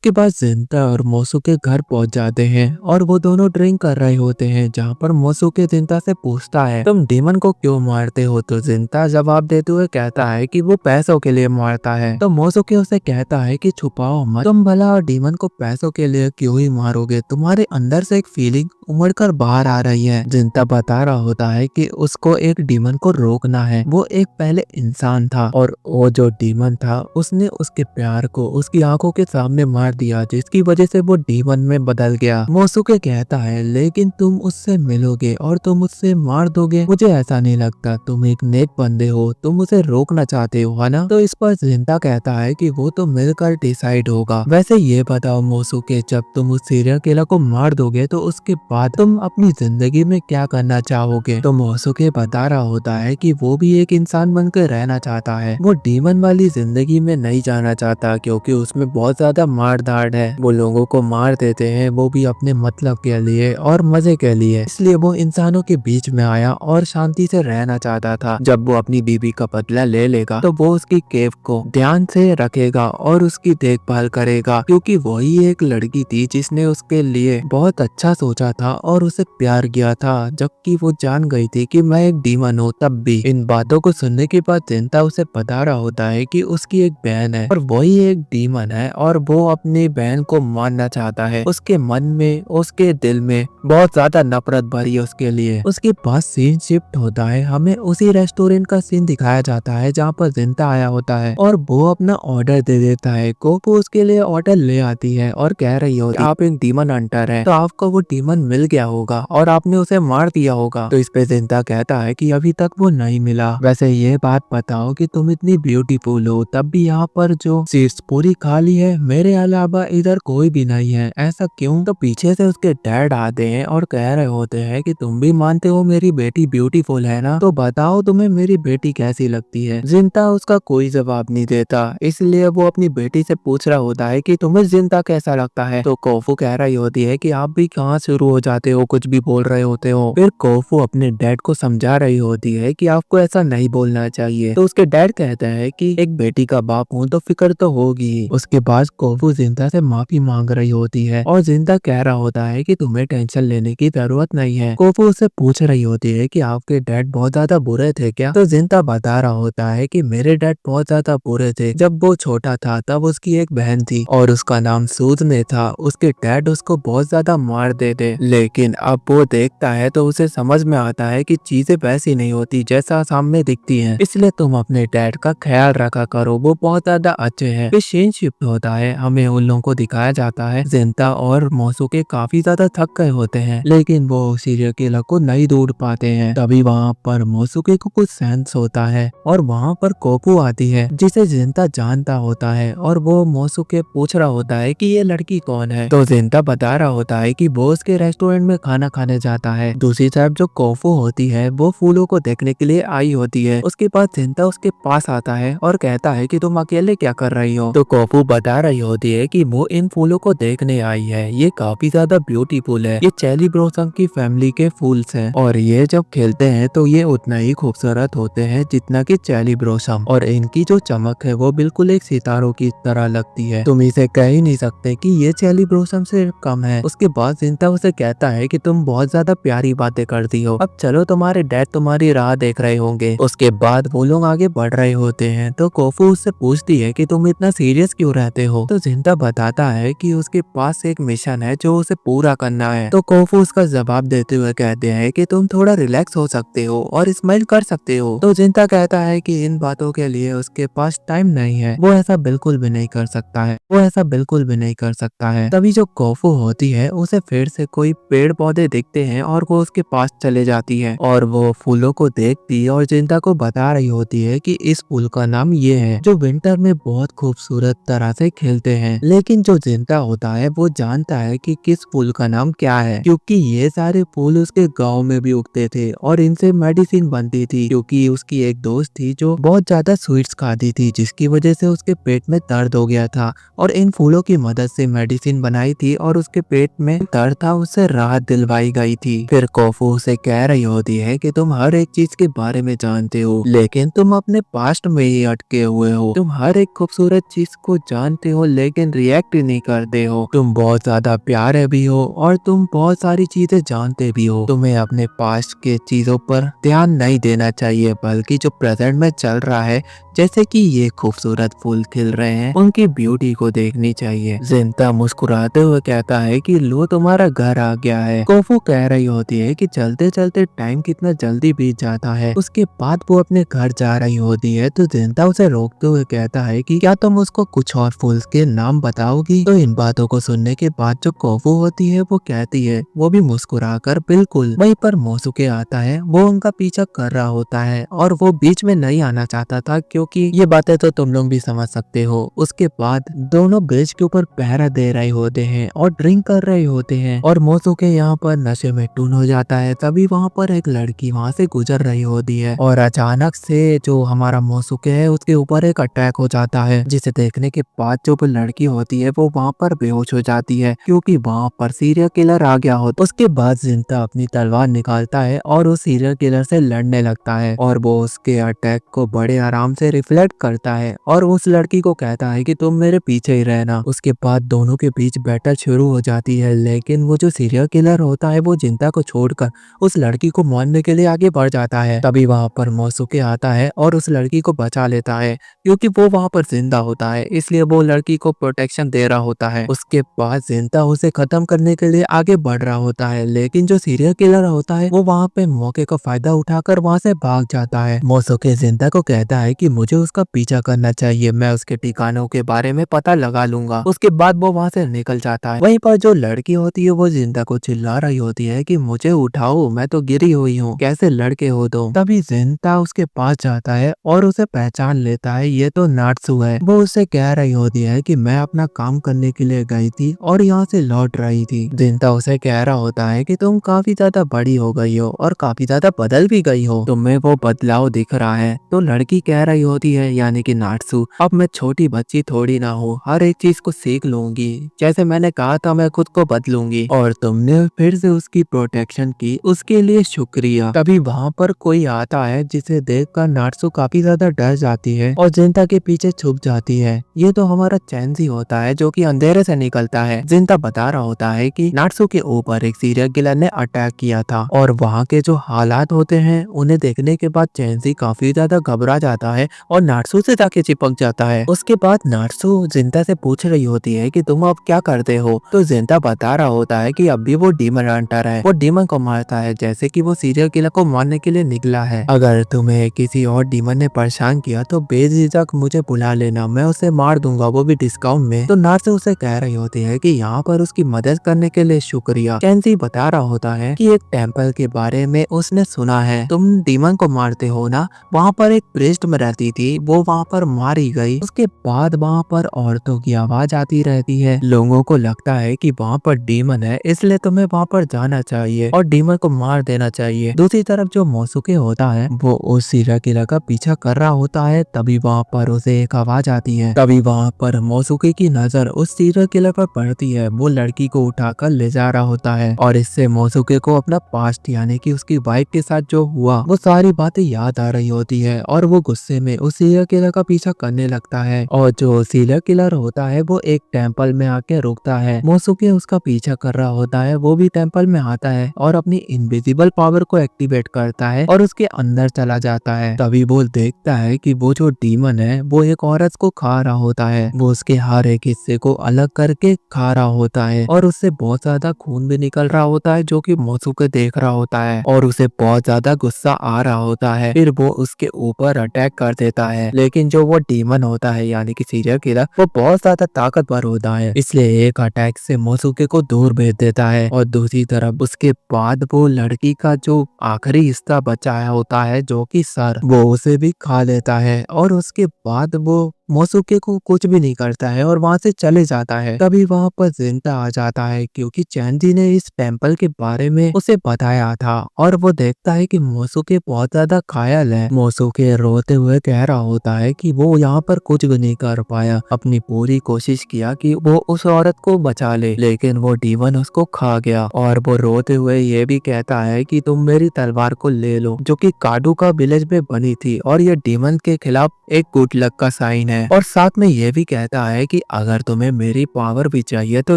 उसके बाद जिंता और मोसुके घर पहुंच जाते हैं और वो दोनों ड्रिंक कर रहे होते हैं, जहाँ पर मोसुके जिंता से पूछता है तुम डीमन को क्यों मारते हो। तो जिंता जवाब देते हुए कहता है कि वो पैसों के लिए मारता है। तो मोसुके उसे कहता है कि छुपाओ मत, तुम भला और डीमन को पैसों के लिए क्यों ही मारोगे, तुम्हारे अंदर से एक फीलिंग उमड़ कर बाहर आ रही है। जिंता बता रहा होता है कि उसको एक डीमन को रोकना है। वो एक पहले इंसान था और वो जो डीमन था उसने उसके प्यार को उसकी आंखों के सामने मार दिया, जिसकी वजह से वो डीमन में बदल गया। मोसुके कहता है लेकिन तुम उससे मिलोगे और तुम उससे मार दोगे, मुझे ऐसा नहीं लगता, तुम एक नेक बंदे हो, तुम उसे रोकना चाहते हो है ना। तो इस पर जिंता कहता है कि वो तो मिलकर डिसाइड होगा। वैसे ये बताओ मोसुके, जब तुम उस सीरियल किलर को मार दोगे तो उसके बाद तुम अपनी जिंदगी में क्या करना चाहोगे। तो मोसुके बता रहा होता है कि वो भी एक इंसान बनकर रहना चाहता है, वो डीमन वाली जिंदगी में नहीं जाना चाहता क्योंकि उसमें बहुत ज्यादा मार धाड़ है। वो लोगों को मार देते हैं, वो भी अपने मतलब के लिए और मजे के लिए, इसलिए वो इंसानों के बीच में आया और शांति से रहना चाहता था। जब वो अपनी बीबी का बदला ले लेगा तो वो उसकी केव को ध्यान से रखेगा और उसकी देखभाल करेगा, क्योंकि वही एक लड़की थी जिसने उसके लिए बहुत अच्छा सोचा था और उसे प्यार किया था, जबकि वो जान गई थी कि मैं एक डीमन हूँ। तब भी इन बातों को सुनने के बाद जिंता उसे बता रहा होता है कि उसकी एक बहन है और वही एक डीमन है और वो अपनी बहन को मारना चाहता है। उसके मन में, उसके दिल में बहुत ज्यादा नफरत भरी है उसके लिए। उसके पास सीन शिफ्ट होता है, हमें उसी रेस्टोरेंट का सीन दिखाया जाता है जहाँ पर जिंता आया होता है और वो अपना ऑर्डर दे देता है। कोको उसके लिए ऑर्डर ले आती है और कह रही होती आप एक डीमन हंटर है, तो आपको वो डीमन मिल गया होगा और आपने उसे मार दिया होगा। तो इस पे जिंता कहता है कि अभी तक वो नहीं मिला। वैसे ये बात बताओ कि तुम इतनी ब्यूटीफुल हो तब भी यहाँ पर जो सीट्स पूरी खाली है, मेरे अलावा इधर कोई भी नहीं है, ऐसा क्यों। तो पीछे से उसके डैड आते हैं और कह रहे होते हैं कि तुम भी मानते हो मेरी बेटी ब्यूटीफुल है ना, तो बताओ तुम्हें मेरी बेटी कैसी लगती है। जिंता उसका कोई जवाब नहीं देता, इसलिए वो अपनी बेटी से पूछ रहा होता है कि तुम्हें जिंता कैसा लगता है। तो कोफू कह रही होती है कि आप भी कहाँ शुरू हो जाते हो, कुछ भी बोल रहे होते हो। फिर कोफू अपने डैड को समझा रही होती है कि आपको ऐसा नहीं बोलना चाहिए। तो उसके डैड कहते हैं कि एक बेटी का बाप हूँ तो फिक्र तो होगी ही। उसके बाद कोफू जिंता से माफी मांग रही होती है और जिंता कह रहा होता है कि तुम्हें टेंशन लेने की जरूरत नहीं है। कोफू उससे पूछ रही होती है कि आपके डैड बहुत ज्यादा बुरे थे क्या। तो जिंता बता रहा होता है कि मेरे डैड बहुत ज्यादा बुरे थे। जब वो छोटा था तब उसकी एक बहन थी और उसका नाम सूजने था। उसके डैड उसको बहुत ज्यादा मार देते, लेकिन अब वो देखता है तो उसे समझ में आता है कि चीजें वैसी नहीं होती जैसा सामने दिखती हैं, इसलिए तुम अपने डैड का ख्याल रखा करो, वो बहुत ज्यादा अच्छे हैं। फिर सीन शिफ्ट होता है, हमें उन लोगों को दिखाया जाता है जिंता और मोसुके काफी ज्यादा थक गए होते हैं, लेकिन वो सीरियल किलर को नहीं ढूंढ पाते हैं। तभी वहाँ पर मोसुके को कुछ सेंस होता है और वहाँ पर कोकू आती है जिसे जिंता जानता होता है और वो मोसुके पूछ रहा होता है कि ये लड़की कौन है। तो जिंता बता रहा होता है कि वो उसके रेस्टोरेंट में खाना खाने जाता है। दूसरी तरफ जो कोफू होती है वो फूलों को देखने के लिए आई होती है। उसके बाद जिंता उसके पास आता है और कहता है कि तुम अकेले क्या कर रही हो। तो कोफू बता रही होती है कि वो इन फूलों को देखने आई है, ये काफी ज्यादा ब्यूटीफुल है, ये चेरी ब्लॉसम की फैमिली के फूल्स हैं और ये जब खिलते हैं तो ये उतना ही खूबसूरत होते हैं जितना कि चेरी ब्लॉसम, और इनकी जो चमक है वो बिल्कुल एक सितारों की तरह लगती है, तुम इसे कह ही नहीं सकते कि ये चेरी ब्लॉसम से कम है। उसके बाद जिंता उसे कहता है कि तुम बहुत ज्यादा प्यारी बातें करती हो, अब चलो तुम्हारे डैड तुम्हारी राह देख रहे होंगे। उसके बाद वो लोग आगे बढ़ रहे होते हैं तो कोफू उससे पूछती है कि तुम इतना सीरियस क्यों रहते हो। तो जिंता बताता है कि उसके पास एक मिशन है जो उसे पूरा करना है। तो कोफू उसका जवाब देते हुए कहते हैं कि तुम थोड़ा रिलैक्स हो सकते हो और स्माइल कर सकते हो। तो जिंता कहता है कि इन बातों के लिए उसके पास टाइम नहीं है, वो ऐसा बिल्कुल भी नहीं कर सकता है, वो ऐसा बिल्कुल भी नहीं कर सकता है। तभी जो कोफू होती है उसे फिर से कोई पेड़ पौधे दिखते हैं और वो उसके पास चले जाती है और वो फूलों को देखती और जिंता को बता रही होती है कि इस फूल का नाम ये है जो विंटर में बहुत खूबसूरत तरह से खिलते हैं। लेकिन जो जिंता होता है वो जानता है कि किस फूल का नाम क्या है, क्योंकि ये सारे फूल उसके गांव में भी उगते थे और इनसे मेडिसिन बनती थी, क्योंकि उसकी एक दोस्त थी जो बहुत ज्यादा स्वीट्स खाती थी जिसकी वजह से उसके पेट में दर्द हो गया था और इन फूलों की मदद से मेडिसिन बनाई थी और उसके पेट में दर्द था उससे राहत दिलवाई गई थी। फिर कोफू उसे कह रही होती है कि तुम हर एक चीज के बारे में जानते हो लेकिन तुम अपने पास्ट में ही अटके हुए हो, तुम हर एक खूबसूरत चीज को जानते हो लेकिन लेकिन रिएक्ट नहीं करते हो। तुम बहुत ज्यादा प्यारे भी हो और तुम बहुत सारी चीजें जानते भी हो। तुम्हें अपने पास्ट के चीजों पर ध्यान नहीं देना चाहिए, बल्कि जो प्रेजेंट में चल रहा है, जैसे कि ये खूबसूरत फूल खिल रहे हैं, उनकी ब्यूटी को देखनी चाहिए। जिंता मुस्कुराते हुए कहता है कि लो तुम्हारा घर आ गया है। कोफू कह रही होती है कि चलते चलते टाइम कितना जल्दी बीत जाता है। उसके बाद वो अपने घर जा रही होती है तो जिंता उसे रोकते हुए कहता है कि क्या तुम उसको कुछ और फूल के नाम बताओगी। तो इन बातों को सुनने के बाद जो कोफू होती है वो कहती है, वो भी मुस्कुराकर बिल्कुल। वहीं पर मोसुके आता है, वो उनका पीछा कर रहा होता है और वो बीच में नहीं आना चाहता था, क्योंकि ये बातें तो तुम लोग भी समझ सकते हो। उसके बाद दोनों ब्रिज के ऊपर पहरा दे रहे होते हैं और ड्रिंक कर रहे होते हैं और मोसुके यहाँ पर नशे में टून हो जाता है। तभी वहाँ पर एक लड़की वहाँ से गुजर रही होती है और अचानक से जो हमारा मोसुके है उसके ऊपर एक अटैक हो जाता है, जिसे देखने के बाद जो लड़की होती है वो वहाँ पर बेहोश हो जाती है, क्योंकि वहाँ पर सीरियल किलर आ गया होता। उसके बाद जिंता अपनी तलवार निकालता है और उस सीरियल किलर से लड़ने लगता है और वो उसके अटैक को बड़े आराम से रिफ्लेक्ट करता है और उस लड़की को कहता है कि तुम मेरे पीछे ही रहना। उसके बाद दोनों के बीच बैटल शुरू हो जाती है, लेकिन वो जो सीरियल किलर होता है वो जिंता को छोड़कर उस लड़की को मारने के लिए आगे बढ़ जाता है। तभी वहाँ पर मोसुके आता है और उस लड़की को बचा लेता है, क्योंकि वो वहाँ पर जिंदा होता है, इसलिए वो लड़की को प्रोटेक्शन दे रहा होता है। उसके बाद जिंता उसे खत्म करने के लिए आगे बढ़ रहा होता है, लेकिन जो सीरियल किलर होता है वो वहाँ पे मौके का फायदा उठाकर वहाँ से भाग जाता है। मोसुके जिंता को कहता है कि मुझे उसका पीछा करना चाहिए, मैं उसके ठिकानों के बारे में पता लगा लूंगा। उसके बाद वो वहाँ से निकल जाता है। वहीं पर जो लड़की होती है वो जिंता को चिल्ला रही होती है कि मुझे उठाओ, मैं तो गिरी हुई हूँ, कैसे लड़के हो तुम। तभी जिंता उसके पास जाता है और उसे पहचान लेता है, ये तो नाट्सू है। वो उससे कह रही होती है कि मैं अपना काम करने के लिए गई थी और यहाँ से लौट रही थी। जिंता उसे कह रहा होता है कि तुम काफी ज्यादा बड़ी हो गई हो और काफी ज्यादा बदल भी गई हो, तुम्हें वो बदलाव दिख रहा है। तो लड़की कह रही होती है, यानी कि नाट्सू, अब मैं छोटी बच्ची थोड़ी ना हूँ, हर एक चीज को सीख लूंगी, जैसे मैंने कहा था मैं खुद को बदलूंगी और तुमने फिर से उसकी प्रोटेक्शन की, उसके लिए शुक्रिया। तभी वहाँ पर कोई आता है, जिसे देखकर नाट्सू काफी ज्यादा डर जाती है और जिंता के पीछे छुप जाती है। ये तो हमारा चैंजी होता है जो कि अंधेरे से निकलता है। जिंता बता रहा होता है कि नाट्सू के ऊपर एक सीरियल किलर ने अटैक किया था और वहाँ के जो हालात होते हैं उन्हें देखने के बाद चैंजी काफी ज्यादा घबरा जाता है और नाट्सू से जाके चिपक जाता है। उसके बाद नाट्सू जिंता से पूछ रही होती है कि तुम अब क्या करते हो। तो जिंता बता रहा होता है कि अभी वो डीमन हंटर है, वो डीमन को मारता है जैसे कि वो सीरियल किलर को मारने के लिए निकला है। अगर तुम्हें किसी और डीमन ने परेशान किया तो बेझिझक मुझे बुला लेना, मैं उसे मार दूंगा, वो भी डिस्काउंट में। तो नाट्सू उसे कह रही होती है कि यहाँ पर उसकी मदद करने के लिए शुक्रिया। चैंजी बता रहा होता है कि एक टेम्पल के बारे में उसने सुना है, तुम डीमन को मारते हो ना, वहाँ पर एक प्रीस्ट में रहती थी, वो वहाँ पर मारी गई। उसके बाद वहाँ पर औरतों की आवाज आती रहती है। लोगों को लगता है कि वहाँ पर डीमन है, इसलिए तुम्हें वहाँ पर जाना चाहिए और डीमन को मार देना चाहिए। दूसरी तरफ जो मोसुके होता है वो उस सीरियल किलर का पीछा कर रहा होता है। तभी वहाँ पर उसे एक आवाज आती है। तभी वहाँ पर मोसुके की नजर उस सीरियल किलर पर पड़ती है। वो लड़की को उठाकर ले जा रहा होता है और इससे मोसुके को अपना पास्ट, यानी कि उसकी वाइफ के साथ जो हुआ वो सारी बातें याद आ रही होती है और वो गुस्से में उस सीरियल किलर का पीछा करने लगता है। और जो सीरियल किलर होता है वो एक टेम्पल में आके रुकता है। मोसुके उसका पीछा कर रहा होता है, वो भी टेम्पल में आता है और अपनी इनविजिबल पावर को एक्टिवेट करता है और उसके अंदर चला जाता है। तभी वो देखता है कि वो जो डीमन है वो एक औरत को खा रहा होता है। वो उसके हर एक हिस्से को अलग करके खा रहा होता है और उससे बहुत ज्यादा खून भी निकल रहा होता है, जो कि मोसुके देख रहा होता है और उसे बहुत ज्यादा गुस्सा आ रहा होता है। फिर वो उसके ऊपर अटैक कर देता है, लेकिन जो वो डीमन होता है यानी कि सीरियल किलर, वो बहुत ज्यादा ताकतवर होता है, इसलिए एक अटैक से मोसुके को दूर भेज देता है। और दूसरी तरफ उसके बाद वो लड़की का जो आखिरी हिस्सा बचाया होता है, जो कि सर, वो उसे भी खा लेता है और उसके बाद वो मोसुके को कुछ भी नहीं करता है और वहां से चले जाता है। तभी वहां पर जिंता आ जाता है, क्योंकि चैंजी ने इस टेम्पल के बारे में उसे बताया था और वो देखता है कि मोसुके बहुत ज्यादा घायल है। मोसुके रोते हुए कह रहा होता है कि वो यहाँ पर कुछ भी नहीं कर पाया, अपनी पूरी कोशिश किया कि वो उस औरत को बचा ले, लेकिन वो डीमन उसको खा गया। और वो रोते हुए ये भी कहता है कि तुम मेरी तलवार को ले लो, जो कि काडू का विलेज में बनी थी और ये डीमन के खिलाफ एक गुड लक का साइन है। है और साथ में ये भी कहता है कि अगर तुम्हें मेरी पावर भी चाहिए तो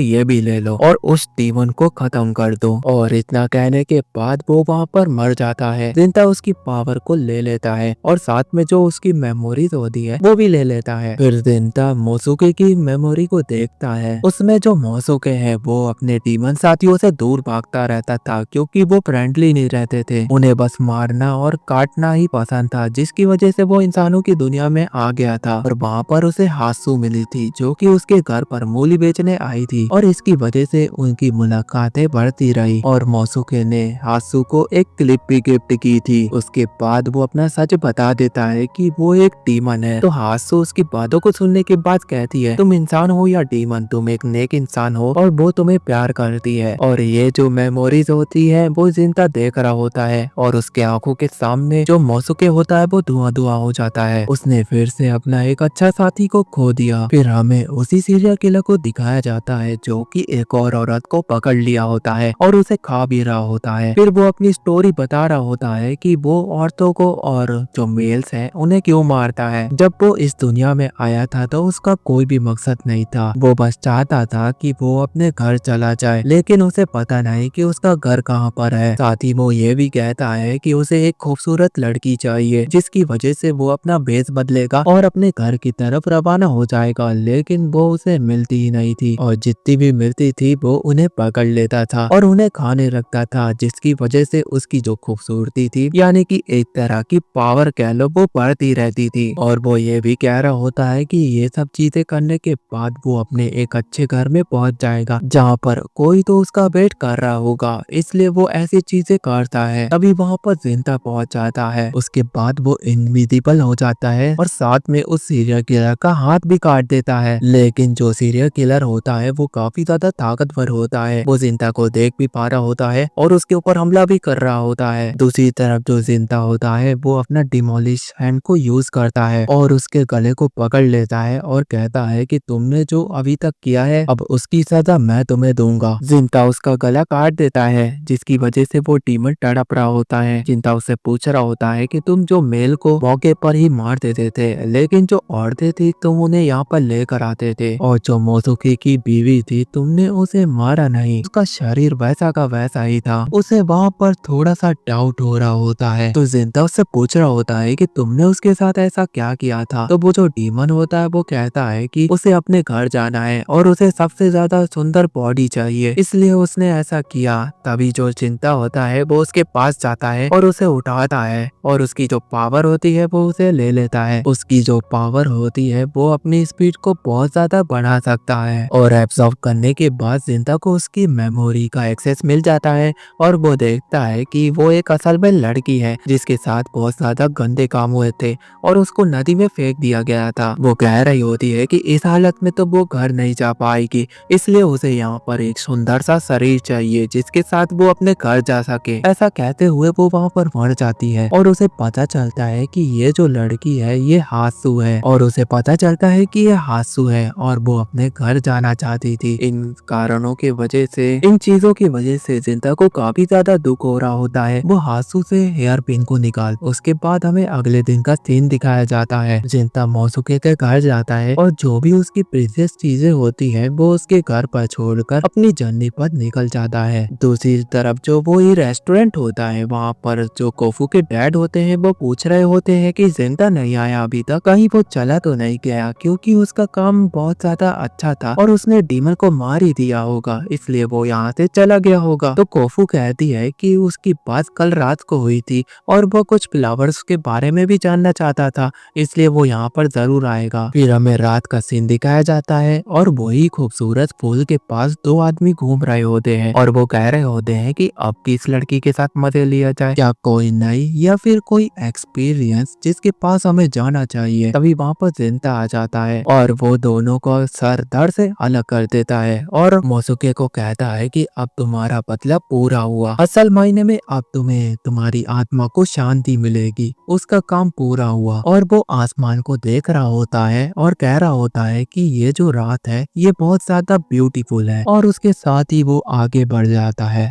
ये भी ले लो और उस डीमन को खत्म कर दो। और इतना कहने के बाद वो वहाँ पर मर जाता है। जिंता उसकी पावर को ले लेता है और साथ में जो उसकी मेमोरीज होती है वो भी ले लेता है। फिर जिंता मोसुके की मेमोरी को देखता है। उसमें जो मोसुके है वो अपने डीमन साथियों से दूर भागता रहता था क्योंकि वो फ्रेंडली नहीं रहते थे। उन्हें बस मारना और काटना ही पसंद था, जिसकी वजह से वो इंसानों की दुनिया में आ गया था। और वहाँ पर उसे हासु मिली थी जो कि उसके घर पर मूली बेचने आई थी और इसकी वजह से उनकी मुलाकातें बढ़ती रही। और मोसुके ने हासु को एक क्लिप भी गिफ्ट की थी। उसके बाद वो अपना सच बता देता है कि वो एक डीमन है। तो हासु उसकी बातों को सुनने के बाद कहती है, तुम इंसान हो या डीमन, तुम एक नेक इंसान हो और वो तुम्हें प्यार करती है। और ये जो मेमोरीज होती है वो जिंदा देख रहा होता है और उसके आंखों के सामने जो मोसुके होता है वो धुआं धुआं हो जाता है। उसने फिर से अपना एक अच्छा साथी को खो दिया। फिर हमें उसी सीरियल किलर को दिखाया जाता है जो कि एक और औरत को पकड़ लिया होता है और उसे खा भी रहा होता है। फिर वो अपनी स्टोरी बता रहा होता है कि वो औरतों को और जो मेल्स हैं उन्हें क्यों मारता है। जब वो इस दुनिया में आया था तो उसका कोई भी मकसद नहीं था, वो बस चाहता था कि वो अपने घर चला जाए, लेकिन उसे पता नहीं कि उसका घर कहाँ पर है। साथ ही वो ये भी कहता है कि उसे एक खूबसूरत लड़की चाहिए जिसकी वजह से वो अपना भेष बदलेगा और अपने घर की तरफ रवाना हो जाएगा, लेकिन वो उसे मिलती ही नहीं थी और जितनी भी मिलती थी वो उन्हें पकड़ लेता था और उन्हें खाने रखता था, जिसकी वजह से उसकी जो खूबसूरती थी यानी कि एक तरह की पावर कह लो वो बढ़ती रहती थी। और वो ये भी कह रहा होता है कि ये सब चीजें करने के बाद वो अपने एक अच्छे घर में पहुंच जाएगा जहाँ पर कोई तो उसका वेट कर रहा होगा, इसलिए वो ऐसी चीजें करता है। तभी वहाँ पर जिंदा पहुंच जाता है। उसके बाद वो इनविजिबल हो जाता है और साथ में उस सीरियल किलर का हाथ भी काट देता है। लेकिन जो सीरियल किलर होता है वो काफी ज्यादा ताकतवर होता है। वो जिंदा को देख भी पा रहा होता है और उसके ऊपर हमला भी कर रहा होता है। दूसरी तरफ जो जिंदा होता है वो अपना डिमोलिश हैंड को यूज करता है और उसके गले को पकड़ लेता है और कहता है कि तुमने जो अभी तक किया है अब उसकी सजा मैं तुम्हें दूंगा। जिंदा उसका गला काट देता है, जिसकी वजह से वो डीमन तड़प रहा होता है। जिंदा उससे पूछ रहा होता है कि तुम जो मेल को मौके पर ही मार देते थे, लेकिन जो औरतें थी तुम उन्हें यहाँ पर लेकर आते थे, और जो मोसुके की बीवी थी तुमने उसे मारा नहीं, उसका शरीर वैसा का वैसा ही था। उसे वहाँ पर थोड़ा सा डाउट हो रहा होता है। तो जिंदा उससे पूछ रहा होता है कि तुमने उसके साथ ऐसा क्या किया था। तो वो जो डीमन होता है वो कहता है कि उसे अपने घर जाना है और उसे सबसे ज्यादा सुंदर बॉडी चाहिए, इसलिए उसने ऐसा किया। तभी जो चिंता होता है वो उसके पास जाता है और उसे उठाता है और उसकी जो पावर होती है वो उसे ले लेता है। उसकी जो पावर होती है वो अपनी स्पीड को बहुत ज्यादा बढ़ा सकता है और एब्जॉर्ब करने के बाद जिंदा को उसकी मेमोरी का एक्सेस मिल जाता है और वो देखता है कि वो एक असल में लड़की है जिसके साथ बहुत ज्यादा गंदे काम हुए थे और उसको नदी में फेंक दिया गया था। वो कह रही होती है कि इस हालत में तो वो घर नहीं जा पाएगी, इसलिए उसे यहाँ पर एक सुंदर सा शरीर चाहिए जिसके साथ वो अपने घर जा सके। ऐसा कहते हुए वो वहाँ पर मर जाती है और उसे पता चलता है कि ये जो लड़की है ये हासु है और उसे पता चलता है कि ये हासु है और वो अपने घर जाना चाहती थी। इन कारणों की वजह से, इन चीजों की वजह से जिंदा को काफी ज्यादा दुख हो रहा होता है। वो हासु से हेयर पिन को निकाल, उसके बाद हमें अगले दिन का सीन दिखाया जाता है। जिंदा मोसुके के घर जाता है और जो भी उसकी प्रीशियस चीजें होती है वो उसके घर पर छोड़कर अपनी जर्नी पर निकल जाता है। दूसरी तरफ जो वो ही रेस्टोरेंट होता है वहाँ पर जो कोफू के डैड होते हैं वो पूछ रहे होते हैं कि जिंदा नहीं आया अभी तक, कहीं वो चला तो नहीं गया, क्योंकि उसका काम बहुत ज्यादा अच्छा था और उसने डीमन को मार ही दिया होगा, इसलिए वो यहाँ से चला गया होगा। तो कोफू कहती है कि उसकी बात कल रात को हुई थी और वो कुछ फ्लावर्स के बारे में भी जानना चाहता था, इसलिए वो यहाँ पर जरूर आएगा। फिर हमें रात का सीन दिखाया जाता है और वही खूबसूरत फूल के पास दो आदमी घूम रहे होते हैं और वो कह रहे होते हैं कि अब किस लड़की के साथ मजे लिया जाए, क्या कोई नई या फिर कोई एक्सपीरियंस जिसके पास हमें जाना चाहिए। तभी वहाँ पर जिंदा आ जाता है और वो दोनों को सर धड़ से अलग कर देता है और मोसुके को कहता है कि अब तुम्हारा बदला पूरा हुआ, असल मायने में अब तुम्हें तुम्हारी आत्मा को शांति मिलेगी, उसका काम पूरा हुआ। और वो आसमान को देख रहा होता है और कह रहा होता है कि ये जो रात है ये बहुत ज्यादा ब्यूटीफुल है और उसके साथ ही वो आगे बढ़ जाता है।